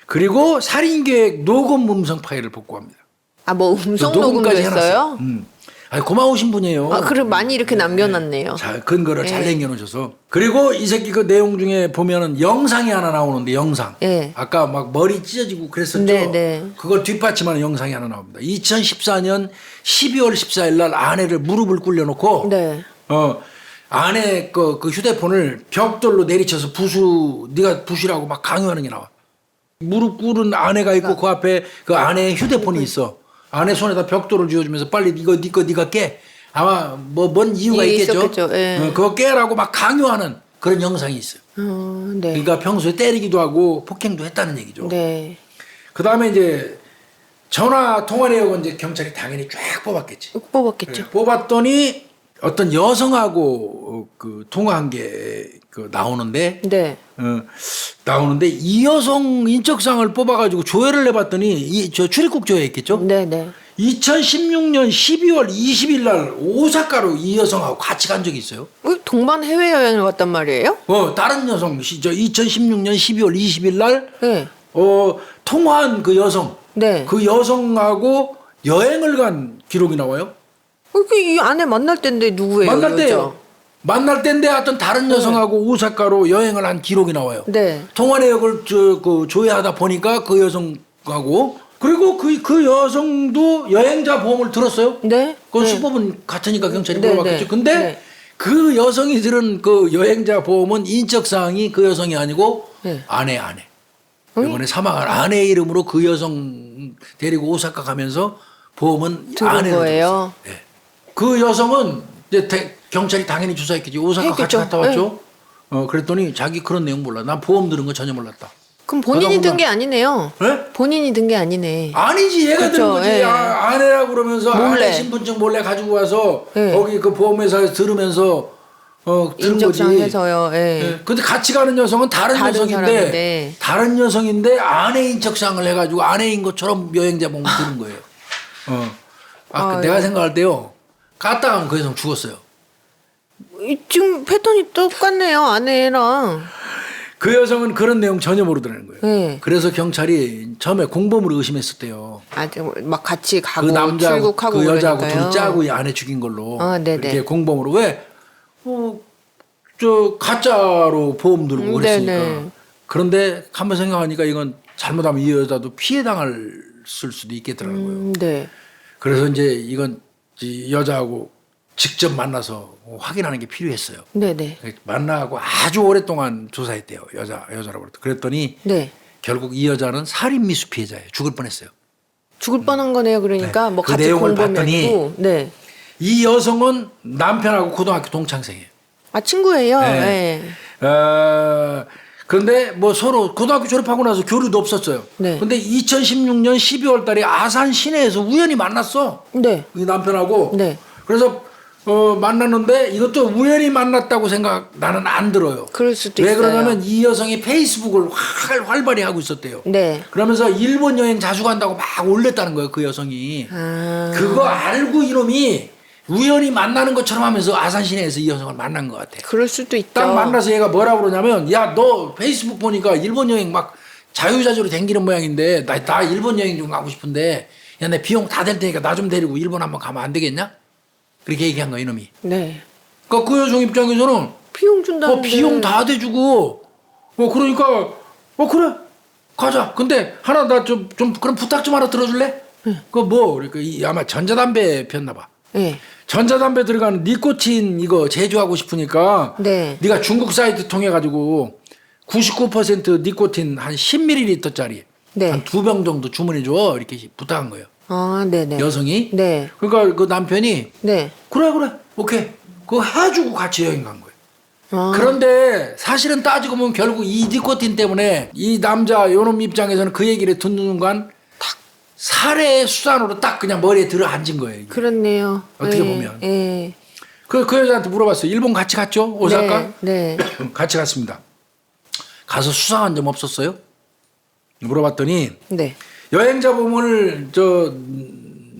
그리고 살인계획 녹음 음성 파일을 복구합니다. 아, 뭐 음성 녹음도 녹음까지 했어요? 해놨어요. 아니, 고마우신 분이에요. 아, 그럼 많이 이렇게 남겨놨네요. 잘 근거를 잘 예. 남겨놓으셔서. 그리고 이 새끼 그 내용 중에 보면은 영상이 하나 나오는데 영상. 예. 아까 막 머리 찢어지고 그랬었죠. 네. 그걸 뒷받침하는 영상이 하나 나옵니다. 2014년 12월 14일 날 아내를 무릎을 꿇려놓고 네. 아내 그 휴대폰을 벽돌로 내리쳐서 네가 부수라고 막 강요하는 게 나와. 무릎 꿇은 아내가 있고 그 앞에 그 아내의 휴대폰이 있어. 아내 손에다 벽돌을 쥐어주면서 빨리 이거 네가 깨. 아마 뭐 뭔 이유가 예, 있겠죠. 있었겠죠. 예. 그거 깨라고 막 강요하는 그런 영상이 있어요. 네. 그러니까 평소에 때리기도 하고 폭행도 했다는 얘기죠. 네. 그 다음에 이제 전화 통화 내역은 이제 경찰이 당연히 쫙 뽑았겠지. 뽑았겠죠. 뽑았더니 어떤 여성하고 그 통화한 게 나오는데 네. 나오는데 이 여성 인적사항을 뽑아가지고 조회를 해봤더니 저 출입국 조회했겠죠. 네네. 2016년 12월 20일 날 오사카로 이 여성하고 같이 간 적이 있어요. 동반 해외여행을 갔단 말이에요? 다른 여성, 2016년 12월 20일 날 네. 통화한 그 여성, 네. 그 여성하고 여행을 간 기록이 나와요. 이 안에 만날 때인데 누구예요? 만날 때요. 여자? 만날 때인데 어떤 다른 여성하고 오사카로 여행을 한 기록이 나와요. 네. 통화 내역을 조회하다 보니까 그 여성하고 그리고 그 여성도 여행자 보험을 들었어요. 네. 그건 네. 수법은 같으니까 경찰이 네, 물어봤겠죠. 네. 근데 네. 그 여성이 들은 그 여행자 보험은 인적사항이 그 여성이 아니고 네. 아내. 이번에 사망한 아내 이름으로 그 여성 데리고 오사카 가면서 보험은 들은 아내로 거예요. 들었어요. 네. 그 여성은 이제 경찰이 당연히 조사했겠지. 오사카 같이 했겠죠. 갔다 왔죠. 그랬더니 자기 그런 내용 몰라. 난 보험 들은 거 전혀 몰랐다. 그럼 본인이 그러다 든 게 아니네요. 네? 본인이 든 게 아니네. 아니지 얘가 그쵸, 들은 거지. 예. 아내라고 그러면서 몰래. 아내 신분증 몰래 가지고 와서 예. 거기 그 보험회사에서 들으면서 들은 거지. 인적사항 해서요. 예. 예. 근데 같이 가는 여성은 다른 사람인데. 다른 여성인데 아내 인적사항을 해가지고 아내인 것처럼 여행자 보험을 들은 거예요. 내가 생각할 때요. 까딱하면 그 여성 죽었어요. 지금 패턴이 똑같네요. 아내랑. 그 여성은 그런 내용 전혀 모르더라는 거예요. 네. 그래서 경찰이 처음에 공범으로 의심했었대요. 막 같이 가고 그 남자 출국하고 그 여자하고 그러니까요. 둘이 짜고 이 아내 죽인 걸로 네네. 이렇게 공범으로 왜? 가짜로 보험 들고 그랬으니까. 네네. 그런데 한번 생각하니까 이건 잘못하면 이 여자도 피해 당할 수도 있겠더라고요. 네. 그래서 이제 이건 이 여자하고 직접 만나서 확인하는 게 필요했어요. 네네. 만나고 아주 오랫동안 조사했대요. 여자라고 그랬더니 네. 결국 이 여자는 살인 미수 피해자예요. 죽을 뻔했어요. 죽을 뻔한 거네요. 그러니까 네. 뭐 그 같이 내용을 공범이 봤더니 아니고. 네. 이 여성은 남편하고 고등학교 동창생이에요. 아 친구예요. 네. 네. 그런데 뭐 서로 고등학교 졸업하고 나서 교류도 없었어요. 네. 근데 2016년 12월 달에 아산 시내에서 우연히 만났어. 네. 이 남편하고. 네. 그래서 만났는데 이것도 우연히 만났다고 생각 나는 안 들어요. 그럴 수도 왜 있어요. 그러냐면 이 여성이 페이스북을 활발히 하고 있었대요. 네. 그러면서 일본 여행 자주 간다고 막 올렸다는 거예요. 그 여성이. 그거 알고 이놈이 우연히 만나는 것처럼 하면서 아산 시내에서 이 여성을 만난 것 같아. 그럴 수도 있죠. 딱 만나서 얘가 뭐라고 그러냐면 야 너 페이스북 보니까 일본 여행 막 자유자재로 댕기는 모양인데 나 일본 여행 좀 가고 싶은데 야 내 비용 다 될 테니까 나 좀 데리고 일본 한번 가면 안 되겠냐? 그렇게 얘기한 거야 이놈이. 네. 그러니까 그 여성 입장에서는 비용 준다는데. 비용 다 대주고 그러니까 그래 가자. 근데 하나 나 좀 그럼 부탁 좀 하나 들어줄래? 그러니까 아마 전자담배 폈나 봐. 네. 전자담배 들어가는 니코틴 이거 제조하고 싶으니까 네. 네가 중국 사이트 통해 가지고 99% 니코틴 한 10ml짜리 네. 한 2병 정도 주문해 줘 이렇게 부탁한 거예요. 네네. 여성이. 네. 그러니까 그 남편이 네. 그래 오케이 그거 해주고 같이 여행 간 거예요. 그런데 사실은 따지고 보면 결국 이 니코틴 때문에 이 남자 요놈 입장에서는 그 얘기를 듣는 순간 탁 살해 수단으로 딱 그냥 머리에 들어 앉은 거예요. 이게. 그렇네요. 어떻게 네. 보면. 네. 그 여자한테 물어봤어요. 일본 같이 갔죠? 오사카? 네. 같이 갔습니다. 가서 수상한 점 없었어요? 물어봤더니 네. 여행자 보험을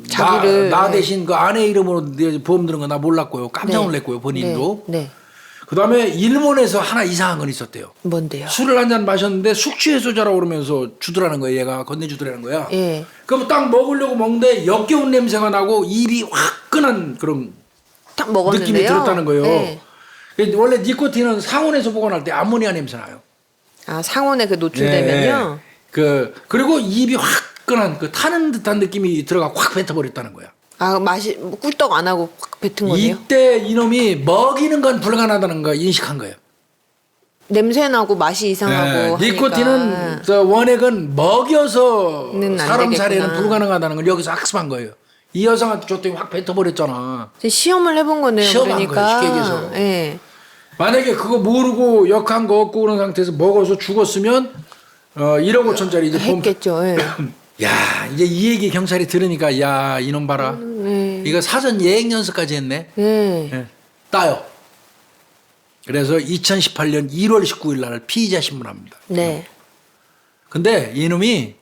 자기를 나 대신 그 아내 이름으로 보험 들은 거 나 몰랐고요. 깜짝 네. 놀랐고요. 본인도. 네. 그다음에 일본에서 하나 이상한 건 있었대요. 뭔데요? 술을 한 잔 마셨는데 숙취해소제라고 그러면서 주더라는 거예요. 얘가 건네주더라는 거야. 예. 그럼 딱 먹으려고 먹는데 역겨운 냄새가 나고 입이 화끈한 그런 딱 먹었는데요. 느낌이 들었다는 거예요. 예. 원래 니코틴은 상온에서 보관할 때 암모니아 냄새 나요. 아 상온에 그 노출되면요. 그리고 입이 화끈한 그 타는 듯한 느낌이 들어가 확 뱉어버렸다는 거야. 아 맛이 뭐 꿀떡 안 하고 확 뱉은 거네요. 이때 이놈이 먹이는 건 불가능하다는 거 인식한 거예요. 냄새 나고 맛이 이상하고 니코틴은 하니까. 저 원액은 먹여서 안 사람 되겠구나. 살해는 불가능하다는 걸 여기서 학습한 거예요. 이 여성한테 줬더니 확 뱉어버렸잖아. 시험을 해본 거네요. 시험한 그러니까. 거예요, 쉽게 얘기해서. 예. 만약에 그거 모르고 역한 거 없고 그런 상태에서 먹어서 죽었으면 1억 5천짜리 이제 보험. 했겠죠. 예. 야 이제 이 얘기 경찰이 들으니까 야 이놈 봐라. 예. 이거 사전 예행 연습까지 했네. 예. 예. 따요. 그래서 2018년 1월 19일 날 피의자 신문합니다. 네. 근데 이놈이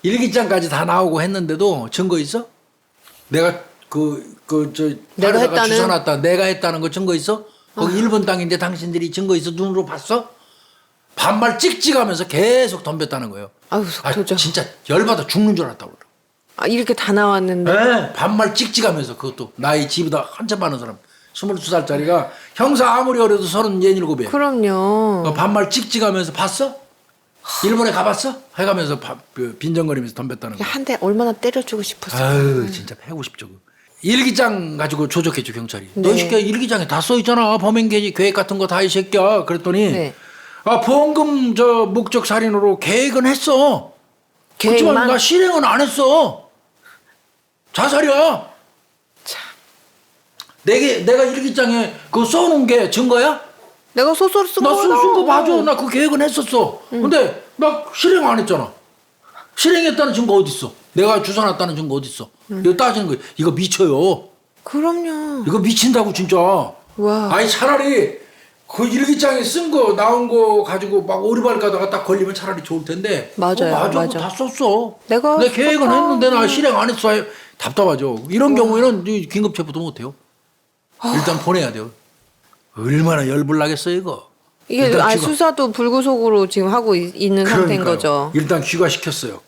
일기장까지 다 나오고 했는데도 증거 있어? 내가 내가 팔에다가 했다는? 주워 놨다. 내가 했다는 거 증거 있어? 거기 일본 땅인데 당신들이 증거 있어? 눈으로 봤어? 반말 찍찍하면서 계속 덤볐다는 거예요. 아유 속 터져. 진짜 열받아 죽는 줄 알았다고 그래. 아 이렇게 다 나왔는데. 네, 반말 찍찍하면서 그것도 나이 집보다 한참 많은 사람 22살짜리가 형사 아무리 어려도 37이에요. 그럼요. 반말 찍찍하면서 봤어? 일본에 가봤어? 해가면서 빈정거리면서 덤볐다는 거야. 한 대 얼마나 때려주고 싶었어. 아유 진짜 패고 싶죠. 일기장 가지고 조적했죠 경찰이. 네. 너 이 새끼야 일기장에 다 써있잖아. 범행 계획 같은 거 다 이 새끼야. 그랬더니 네. 보험금 목적 살인으로 계획은 했어. 그렇지만 계획만. 나 실행은 안 했어. 자살이야. 참. 내가 일기장에 그거 써놓은 게 증거야? 내가 소설 쓴 나 거. 쓴 거 봐줘. 나 그 계획은 했었어. 근데 나 실행 안 했잖아. 실행했다는 증거 어디 있어? 내가 주워놨다는 증거 어디 있어? 이거 따지는 거예요. 이거 미쳐요. 그럼요. 이거 미친다고 진짜. 와. 아니 차라리 그 일기장에 쓴 거 나온 거 가지고 막 오리발 가다가 딱 걸리면 차라리 좋을 텐데. 맞아요, 맞아. 맞아. 다 썼어. 내가 내 계획은 썼다. 했는데 나 실행 안 했어. 답답하죠. 이런 경우에는 긴급 체포도 못 해요. 일단 보내야 돼요. 얼마나 열불 나겠어요 이거. 이게 일단 아, 귀가- 수사도 불구속으로 지금 하고 있는 상태인 그러니까요. 거죠. 일단 귀가시켰어요.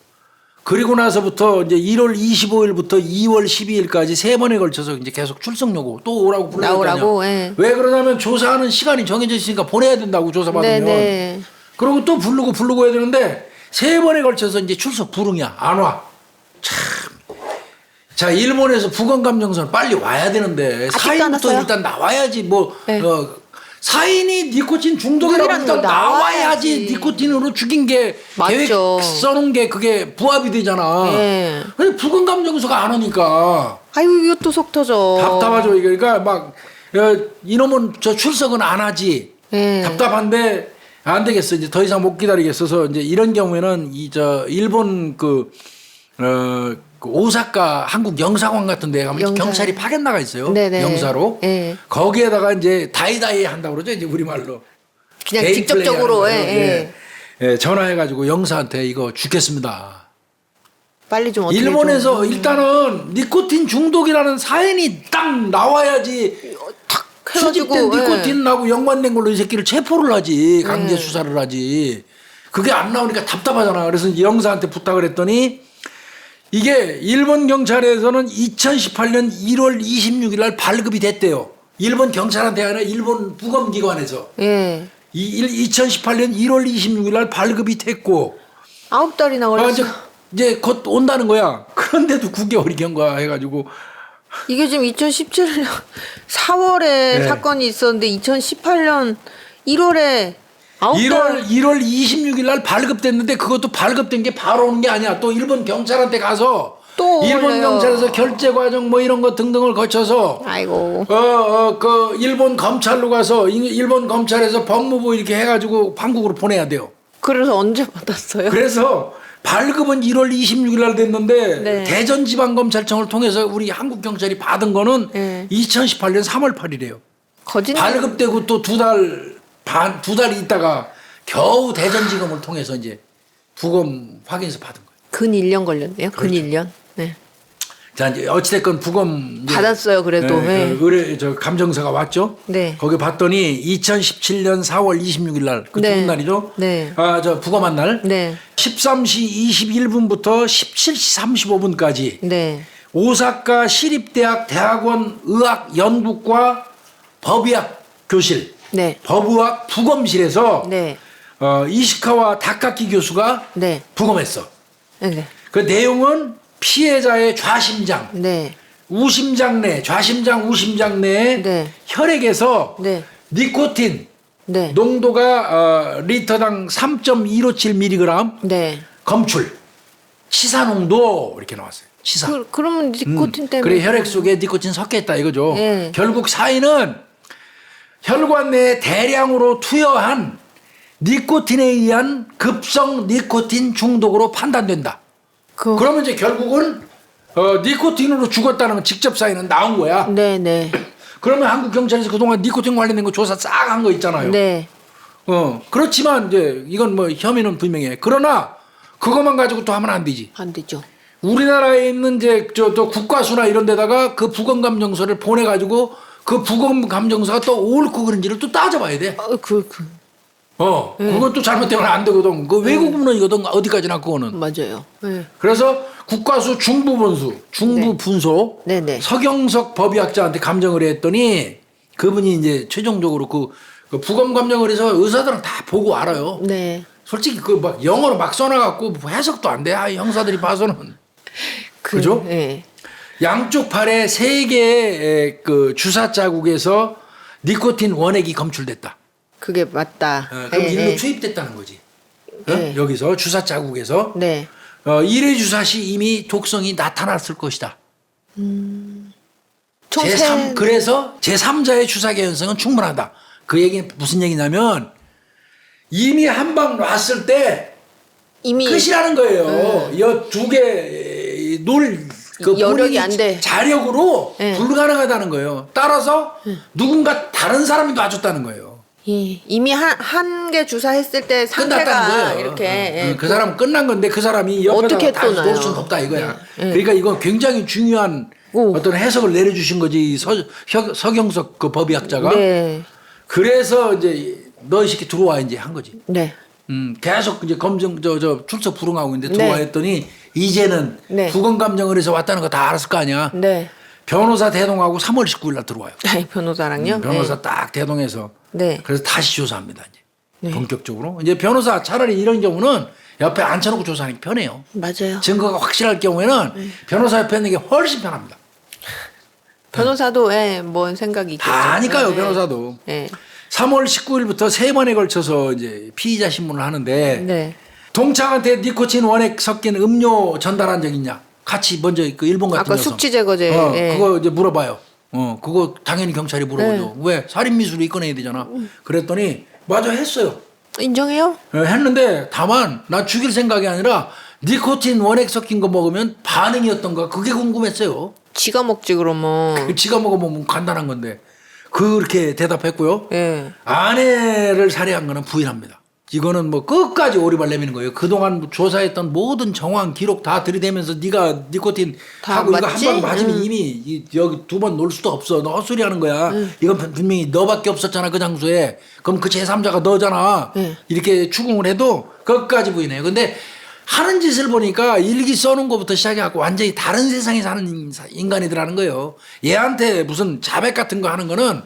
그리고 나서부터 이제 1월 25일부터 2월 12일까지 세 번에 걸쳐서 이제 계속 출석 요구 또 오라고 불러요. 나오라고. 예. 왜 그러냐면 조사하는 시간이 정해져 있으니까 보내야 된다고 조사받으면. 네네. 그리고 또 부르고 해야 되는데 세 번에 걸쳐서 이제 출석 불응이야. 안 와. 참. 자 일본에서 부검감정선 빨리 와야 되는데 아직도 안 사인부터 왔어요? 일단 나와야지 뭐 네. 사인이 니코틴 중독이라고 중독이라는 일단 거 나와야지 나와야지. 니코틴으로 죽인 게 맞죠. 계획 써놓은 게 그게 부합이 되잖아. 네. 근데 부검감정서가 안 오니까 아유 이것도 속 터져. 답답하죠 이게. 그러니까 막 이놈은 저 출석은 안 하지. 네. 답답한데 안 되겠어. 이제 더 이상 못 기다리겠어서 이제 이런 경우에는 일본 그 오사카 한국 영사관 같은 데 가면 영사. 경찰이 파견 나가 있어요. 네네. 영사로. 네. 거기에다가 이제 다이다이 한다고 그러죠. 이제 우리말로. 그냥 개인 직접적으로 플레이 하는 거예요. 예. 예, 전화해가지고 영사한테 이거 죽겠습니다. 빨리 좀 어떻게 일본에서 좀. 일단은 니코틴 중독이라는 사연이 딱 나와야지 탁 수집된 해가지고 니코틴하고 연관된 걸로 이 새끼를 체포를 하지. 강제 수사를 하지. 그게 안 나오니까 답답하잖아. 그래서 영사한테 부탁을 했더니 이게 일본 경찰에서는 2018년 1월 26일 날 발급이 됐대요. 일본 경찰한테 아니라 일본 부검기관에서. 예. 2018년 1월 26일 날 발급이 됐고 9달이나 걸렸어. 이제 곧 온다는 거야. 그런데도 9개월이 경과해가지고 이게 지금 2017년 4월에 네. 사건이 있었는데 2018년 1월에 9달 1월 26일 날 발급됐는데 그것도 발급된 게 바로 오는 게 아니야. 또 일본 경찰한테 가서 또 일본 올려요. 경찰에서 결제 과정 뭐 이런 거 등등을 거쳐서 아이고. 그 일본 검찰로 가서 일본 검찰에서 법무부 이렇게 해가지고 한국으로 보내야 돼요. 그래서 언제 받았어요? 그래서 발급은 1월 26일 날 됐는데 네. 대전지방검찰청을 통해서 우리 한국 경찰이 받은 거는 네. 2018년 3월 8일이에요. 거짓말. 발급되고 또 두 달 있다가 겨우 대전지검을 통해서 이제 부검 확인서 받은 거예요. 근 1년 걸렸네요. 근 그렇죠. 1년. 네. 자, 이제 어찌됐건 부검 이제 받았어요, 그래도. 예. 그 의뢰 저 감정서가 왔죠. 네. 거기 봤더니 2017년 4월 26일 날, 그 네. 죽은 날이죠. 네. 아, 저 부검한 날. 네. 13시 21분부터 17시 35분까지 네. 오사카 시립대학 대학원 의학연구과 법의학 교실, 네. 법의학 부검실에서 네. 이시카와 다카키 교수가 네. 부검했어. 네. 그 내용은 피해자의 좌심장, 네. 우심장 내, 좌심장, 우심장 내에 네. 혈액에서 네. 니코틴 네. 농도가 리터당 3.157mg 네. 검출, 치사 농도 이렇게 나왔어요. 치사. 그러면 니코틴 때문에. 그래 혈액 속에 니코틴 섞여 있다 이거죠. 네. 결국 사인은 혈관 내에 대량으로 투여한 니코틴에 의한 급성 니코틴 중독으로 판단된다. 그러면 이제 결국은 니코틴으로 죽었다는 건 직접 사인은 나온 거야. 네, 네. 그러면 한국 경찰에서 그동안 니코틴 관련된 거 조사 싹 한 거 있잖아요. 네. 그렇지만 이제 이건 뭐 혐의는 분명해. 그러나 그것만 가지고 또 하면 안 되지. 안 되죠. 우리나라에 있는 이제 또 국과수나 이런 데다가 그 부검 감정서를 보내 가지고 그 부검 감정서가 또 옳고 그런지를 또 따져봐야 돼. 그것도 잘못되면 안 되거든. 그 외국문헌이거든. 어디까지나 그거는. 맞아요. 네. 그래서 국과수 중부분수, 중부분소 네. 네. 서경석 법의학자한테 감정을 했더니 그분이 이제 최종적으로 그 부검 감정을 해서 의사들은 다 보고 알아요. 네. 솔직히 그 막 영어로 막 써놔갖고 뭐 해석도 안 돼. 형사들이 봐서는. 그죠? 네. 양쪽 팔에 3개의 그 주사 자국에서 니코틴 원액이 검출됐다. 그게 맞다. 그럼 네, 일로 네. 투입됐다는 거지. 네. 여기서 주사 자국에서 네. 1회 주사 시 이미 독성이 나타났을 것이다. 총 그래서 제3자의 주사 개연성은 충분하다. 그 얘기는 무슨 얘기냐면 이미 한 방 놨을 때 이미 끝이라는 거예요. 이 두 개 그 여력이 안 돼. 자력으로 네. 불가능하다는 거예요. 따라서 누군가 다른 사람이 놔줬다는 거예요. 예. 이미 한 개 주사했을 때 끝났다는 상태가 거예요. 이렇게 예. 그 사람은 끝난 건데 그 사람이 어떻게 옆에다가 또 다시 놓을 놔요? 수는 없다 이거야. 예. 예. 그러니까 이건 굉장히 중요한 오. 어떤 해석을 내려주신 거지 서경석 그 법의학자가. 네. 그래서 이제 너 이 새끼 들어와 이제 한 거지. 네. 계속 이제 검정 저 출석 불응하고 있는데 네. 들어와 했더니 이제는 네. 부검 감정을 해서 왔다는 거 다 알았을 거 아니야. 네. 변호사 대동하고 3월 19일 날 들어와요. 아이, 변호사랑요? 변호사 딱 대동해서. 네. 그래서 다시 조사합니다. 이제 네. 본격적으로. 이제 변호사 차라리 이런 경우는 옆에 앉혀놓고 조사하는 게 편해요. 맞아요. 증거가 확실할 경우에는 변호사 옆에 있는 게 훨씬 편합니다. 변호사도 뭔 생각이 있겠죠. 다 아니까요, 네. 변호사도. 네. 3월 19일부터 3번에 걸쳐서 이제 피의자 신문을 하는데 네. 동창한테 니코틴 원액 섞인 음료 전달한 적 있냐? 같이 먼저 그 일본 같은 아까 녀석. 숙취 제거제. 예. 그거 이제 물어봐요. 그거 당연히 경찰이 물어보죠. 왜? 살인 미수를 이끌어내야 되잖아. 그랬더니 맞아 했어요. 인정해요? 했는데 다만 나 죽일 생각이 아니라 니코틴 원액 섞인 거 먹으면 반응이 어떤가 그게 궁금했어요. 지가 먹지 그러면. 지가 먹어보면 간단한 건데 그렇게 대답했고요. 예. 아내를 살해한 거는 부인합니다. 이거는 뭐 끝까지 오리발 내미는 거예요. 그동안 조사했던 모든 정황 기록 다 들이대면서 네가 니코틴 다 하고 이거 맞지? 한 번 맞으면 이미 여기 2번 놀 수도 없어. 너 헛소리 하는 거야. 이건 분명히 너밖에 없었잖아 그 장소에. 그럼 그 제3자가 너잖아. 이렇게 추궁을 해도 끝까지 부인해요. 근데 하는 짓을 보니까 일기 써놓은 것부터 시작해갖고 완전히 다른 세상에 사는 인간이더라는 거예요. 얘한테 무슨 자백 같은 거 하는 거는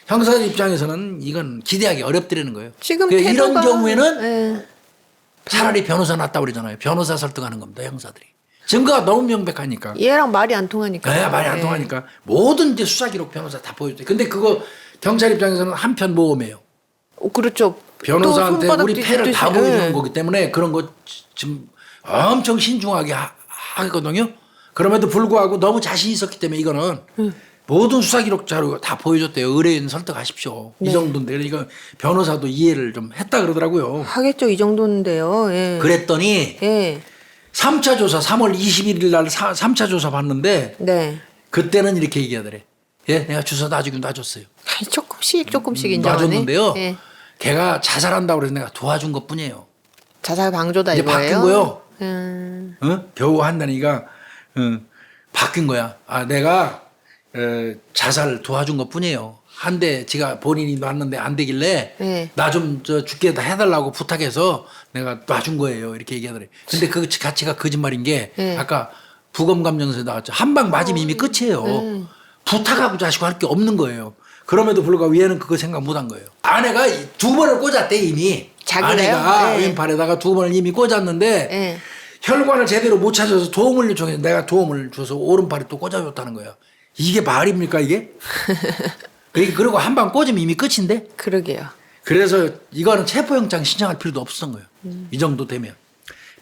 형사 입장에서는 이건 기대하기 어렵더라는 거예요. 지금 그러니까 이런 태도가- 경우에는 예. 차라리 변호사 낫다고 그러잖아요. 변호사 설득하는 겁니다, 형사들이. 증거가 너무 명백하니까. 얘랑 말이 안 통하니까. 네, 말이 안 예. 통하니까. 모든 이제 수사 기록 변호사 다 보여줘요. 근데 그거 경찰 입장에서는 한편 모험이에요. 그렇죠. 변호사한테 또 우리 손바닥 패를 다 뒤집듯이. 보여주는 예. 거기 때문에 그런 거 지금 엄청 신중하게 하거든요. 그럼에도 불구하고 너무 자신 있었기 때문에 이거는 모든 수사 기록 자료 다 보여줬대요. 의뢰인 설득하십시오. 이 네. 정도인데 그러니까 변호사도 이해를 좀 했다 그러더라고요. 하겠죠. 이 정도인데요. 예. 그랬더니 예. 3차 조사 3월 21일 날 3차 조사 봤는데 네. 그때는 이렇게 얘기하더래. 예, 내가 주소 놔주긴 놔줬어요. 아니, 조금씩 인정하네. 놔줬는데요. 예. 걔가 자살한다고 그래서 내가 도와준 것 뿐이에요. 자살 방조다 이제 이거예요. 바뀐 거요. 음. 겨우 한다니까 바뀐 거야. 아, 내가 자살 도와준 것 뿐이에요. 한 대 지가 본인이 놨는데 안 되길래 네. 나 좀 죽게 해달라고 부탁해서 내가 놔준 거예요. 이렇게 얘기하더래. 근데 그 가치가 거짓말인 게 네. 아까 부검감정서에 나왔죠. 한 방 맞으면 이미 끝이에요. 부탁하고 자시고 할 게 없는 거예요. 그럼에도 불구하고 얘는 그거 생각 못 한 거예요. 아내가 2번을 꽂았대 이미. 자기네요? 아내가 네. 왼팔에다가 2번을 이미 꽂았는데 네. 혈관을 제대로 못 찾아서 도움을 요청해서 내가 도움을 줘서 오른팔에 또 꽂아줬다는 거예요. 이게 말입니까 이게? 그리고 한 방 꽂으면 이미 끝인데? 그러게요. 그래서 이거는 체포영장 신청할 필요도 없었던 거예요. 이 정도 되면.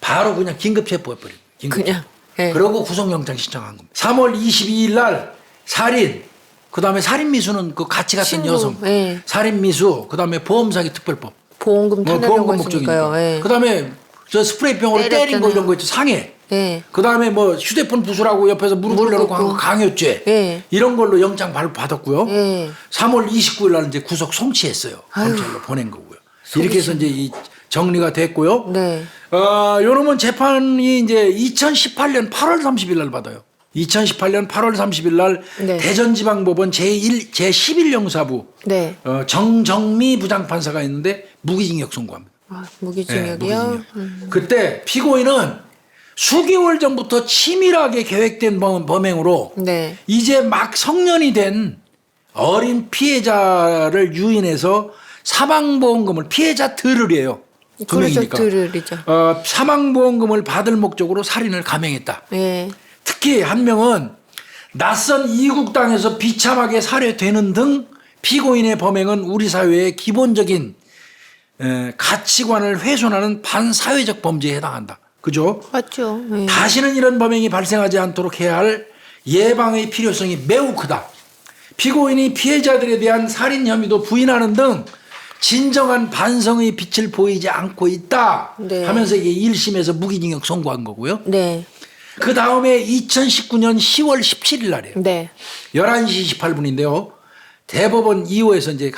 바로 그냥 긴급 체포해버려요. 그냥. 네. 그러고 구속영장 신청한 겁니다. 3월 22일 날 살인, 그 다음에 살인미수는 그 같이 갔던 신고, 여성, 네. 살인미수, 그 다음에 보험사기 특별법, 보험금 타내려고 보험금 했으니까요. 목적이니까. 네. 그 다음에 저 스프레이 병으로 때린 거 때렸잖아요. 이런 거 있죠. 상해. 네. 그 다음에 뭐 휴대폰 부수라고 옆에서 무릎 꿇려놓고 꿇고. 한 거 강요죄. 예. 이런 걸로 영장 발부받았고요. 예. 3월 29일 날 이제 구속 송치했어요. 아유. 검찰로 보낸 거고요. 이렇게 해서 이제 이 정리가 됐고요. 네. 요놈은 재판이 이제 2018년 8월 30일 날 받아요. 2018년 8월 30일 날 네. 대전지방법원 제11형사부 네. 정정미 부장판사가 있는데 무기징역 선고합니다. 아, 네, 무기징역이요? 무기징역. 그때 피고인은 수개월 전부터 치밀하게 계획된 범행으로 네. 이제 막 성년이 된 어린 피해자를 유인해서 사망보험금을 피해자들을이에요. 두 명이니까. 들으리죠. 사망보험금을 받을 목적으로 살인을 감행했다. 예. 특히 한 명은 낯선 이국 땅에서 비참하게 살해되는 등 피고인의 범행은 우리 사회의 기본적인 가치관을 훼손하는 반사회적 범죄에 해당한다. 그죠? 맞죠. 예. 다시는 이런 범행이 발생하지 않도록 해야 할 예방의 필요성이 매우 크다. 피고인이 피해자들에 대한 살인 혐의도 부인하는 등 진정한 반성의 빛을 보이지 않고 있다 네. 하면서 이게 1심에서 무기징역 선고한 거고요. 네. 그 다음에 2019년 10월 17일 날이에요. 네. 11시 28분인데요. 대법원 2호에서 이제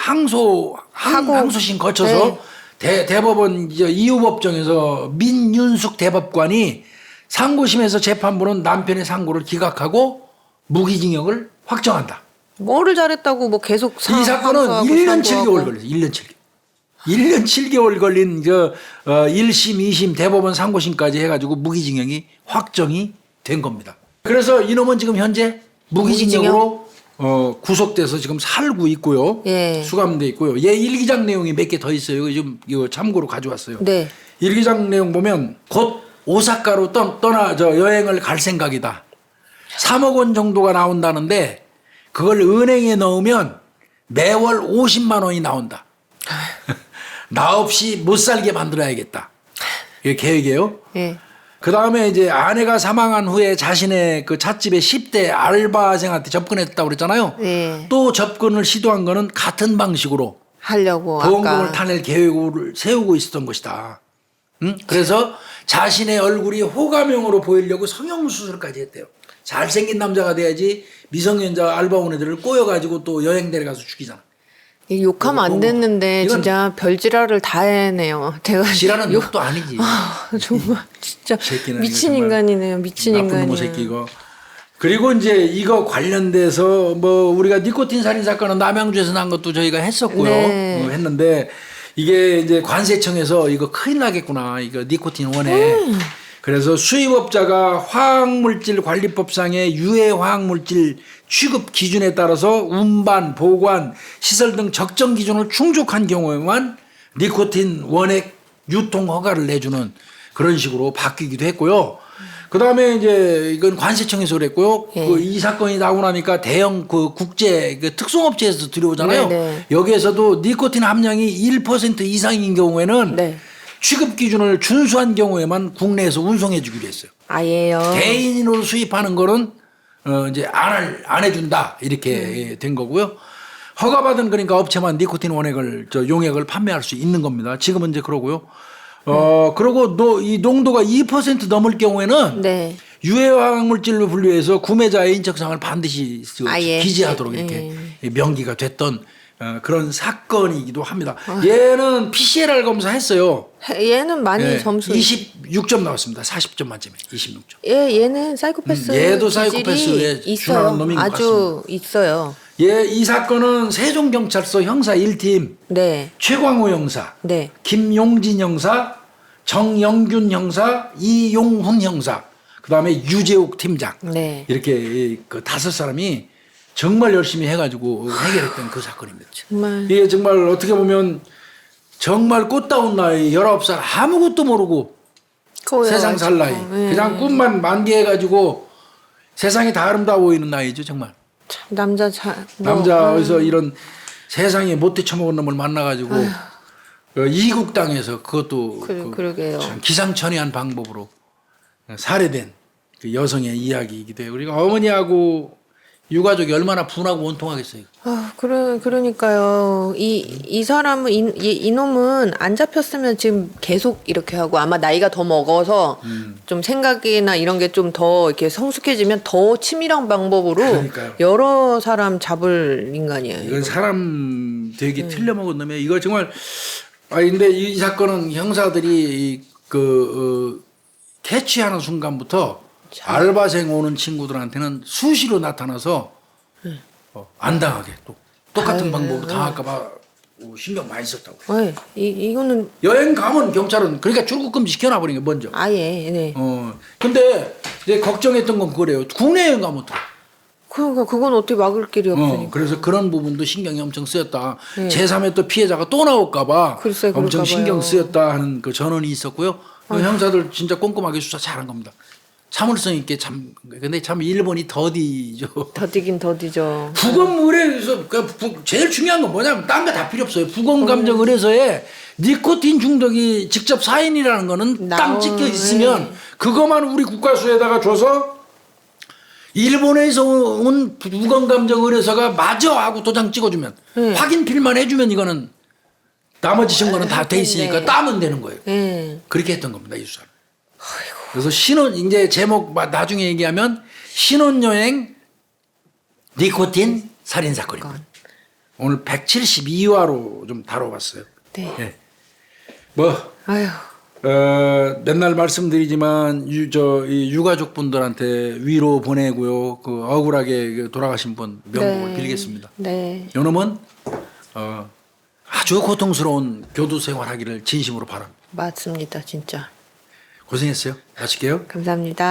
항소심 거쳐서 대법원 이제 2호 법정에서 민윤숙 대법관이 상고심에서 재판부는 남편의 상고를 기각하고 무기징역을 확정한다. 뭐를 잘했다고 뭐 계속 이 사건은 항소하고 1년 상고하고. 7개월 걸렸어요. 1년 7개월. 1년 7개월 걸린 1심, 2심, 대법원 상고심까지 해가지고 무기징역이 확정이 된 겁니다. 그래서 이놈은 지금 현재 무기징역으로 구속돼서 지금 살고 있고요. 예. 수감돼 있고요. 얘 일기장 내용이 몇 개 더 있어요. 좀 이거 참고로 가져왔어요. 네. 일기장 내용 보면 곧 오사카로 떠나 여행을 갈 생각이다. 3억 원 정도가 나온다는데 그걸 은행에 넣으면 매월 50만 원이 나온다. 나 없이 못 살게 만들어야겠다. 이게 계획이에요. 예. 그 다음에 이제 아내가 사망한 후에 자신의 그 찻집에 10대 알바생한테 접근했다고 그랬잖아요. 예. 또 접근을 시도한 거는 같은 방식으로 하려고 보험금을 아까. 타낼 계획을 세우고 있었던 것이다. 응? 그래서 자신의 얼굴이 호감형으로 보이려고 성형수술까지 했대요. 잘생긴 남자가 돼야지 미성년자 알바원 애들을 꼬여가지고 또 여행 데려가서 죽이잖아. 욕하면 안 됐는데 이건 진짜 별지랄을 다 해내요. 제가 지랄은 욕도 아니지. 정말 진짜 새끼는 미친 이거 정말 인간이네요. 미친 나쁜 인간이에요. 놈의 새끼 이거. 그리고 이제 이거 관련돼서 뭐 우리가 니코틴 살인 사건은 남양주에서 난 것도 저희가 했었고요. 네. 했는데 이게 이제 관세청에서 이거 큰일 나겠구나. 이거 니코틴 원에. 그래서 수입업자가 화학물질관리법상의 유해 화학물질 취급 기준에 따라서 운반, 보관, 시설 등 적정 기준을 충족한 경우에만 니코틴 원액 유통 허가를 내주는 그런 식으로 바뀌기도 했고요. 그 다음에 이제 이건 관세청에서 그랬고요. 예. 이 사건이 나오고 나니까 대형 그 국제 그 특송업체에서 들여오잖아요. 네네. 여기에서도 니코틴 함량이 1% 이상인 경우에는 네. 취급 기준을 준수한 경우에만 국내에서 운송해 주기로 했어요. 아예요. 개인으로 수입하는 거는 이제 안 해준다 이렇게 된 거고요. 허가받은 그러니까 업체만 니코틴 원액을 용액을 판매할 수 있는 겁니다. 지금은 이제 그러고요. 그리고 이 농도가 2% 넘을 경우에는 네. 유해화학물질로 분류해서 구매자의 인적사항을 반드시 예. 기재하도록 이렇게 명기가 됐던 그런 사건이기도 합니다. 얘는 PCLR 검사했어요. 얘는 많이 예, 점수. 26점 나왔습니다. 40점 만점에 26점. 얘는 사이코패스. 얘도 기질이 사이코패스에 있어요. 준하는 놈인 것 아주 있어요. 예, 이 사건은 세종경찰서 형사 1팀 네. 최광호 형사, 네. 김용진 형사, 정영균 형사, 이용훈 형사, 그다음에 유재욱 팀장. 네. 이렇게 그 5사람이 정말 열심히 해가지고 해결했던 그 사건입니다. 정말. 이게 정말 어떻게 보면 정말 꽃다운 나이 19살 아무것도 모르고 세상 살 나이 네. 그냥 꿈만 만개해가지고 세상이 다 아름다워 보이는 나이죠 정말. 참 남자 남자에서 이런 세상에 못돼 처먹은 놈을 만나가지고 이국 땅에서 그것도 그러게요. 참 기상천외한 방법으로 살해된 그 여성의 이야기이기도 해요. 우리가 어머니하고 유가족이 얼마나 분하고 원통하겠어요. 그러니까요. 이 사람은 이놈은 안 잡혔으면 지금 계속 이렇게 하고 아마 나이가 더 먹어서 좀 생각이나 이런 게 좀 더 이렇게 성숙해지면 더 치밀한 방법으로 그러니까요. 여러 사람 잡을 인간이에요. 이건 사람 되게 틀려먹은 놈이에요. 이거 정말 근데 이 사건은 형사들이 캐치하는 순간부터 알바생 오는 친구들한테는 수시로 나타나서 안 당하게 또 똑같은 방법으로 당할까봐 신경 많이 썼다고. 네, 이거는 여행 가면 경찰은 그러니까 출국금지 시켜놔버린 게 먼저. 아예. 네. 근데 이제 걱정했던 건 그래요. 국내 여행 가면 어떡해. 그러니까 그건 어떻게 막을 길이 없으니까. 그래서 그런 부분도 신경이 엄청 쓰였다. 네. 제3의 또 피해자가 또 나올까봐 글쎄, 엄청 그럴까 신경 봐요. 쓰였다 하는 그 전언이 있었고요. 형사들 진짜 꼼꼼하게 수사 잘한 겁니다. 참을성 있게 근데 참 일본이 더디죠. 더디긴 더디죠. 부검 의뢰에서 제일 중요한 건 뭐냐면 딴 거 다 필요 없어요. 부검 감정 의뢰서에 니코틴 중독이 직접 사인이라는 거는 딱 찍혀 있으면 그것만 우리 국가수에다가 줘서 일본에서 온 부검 감정 의뢰서가 맞아 하고 도장 찍어주면 확인 필만 해주면 이거는 나머지 증거는 다 돼 있으니까 네. 따면 되는 거예요. 네. 그렇게 했던 겁니다, 이 수사는. 그래서 이제 제목 나중에 얘기하면 신혼여행 니코틴 살인사건입니다. 오늘 172화로 좀 다뤄봤어요. 네. 예. 아휴. 맨날 말씀드리지만 이 유가족분들한테 위로 보내고요. 그 억울하게 돌아가신 분 명복을 네. 빌겠습니다. 네. 요놈은 아주 고통스러운 교도 생활하기를 진심으로 바랍니다. 맞습니다, 진짜. 고생했어요. 마칠게요. 감사합니다.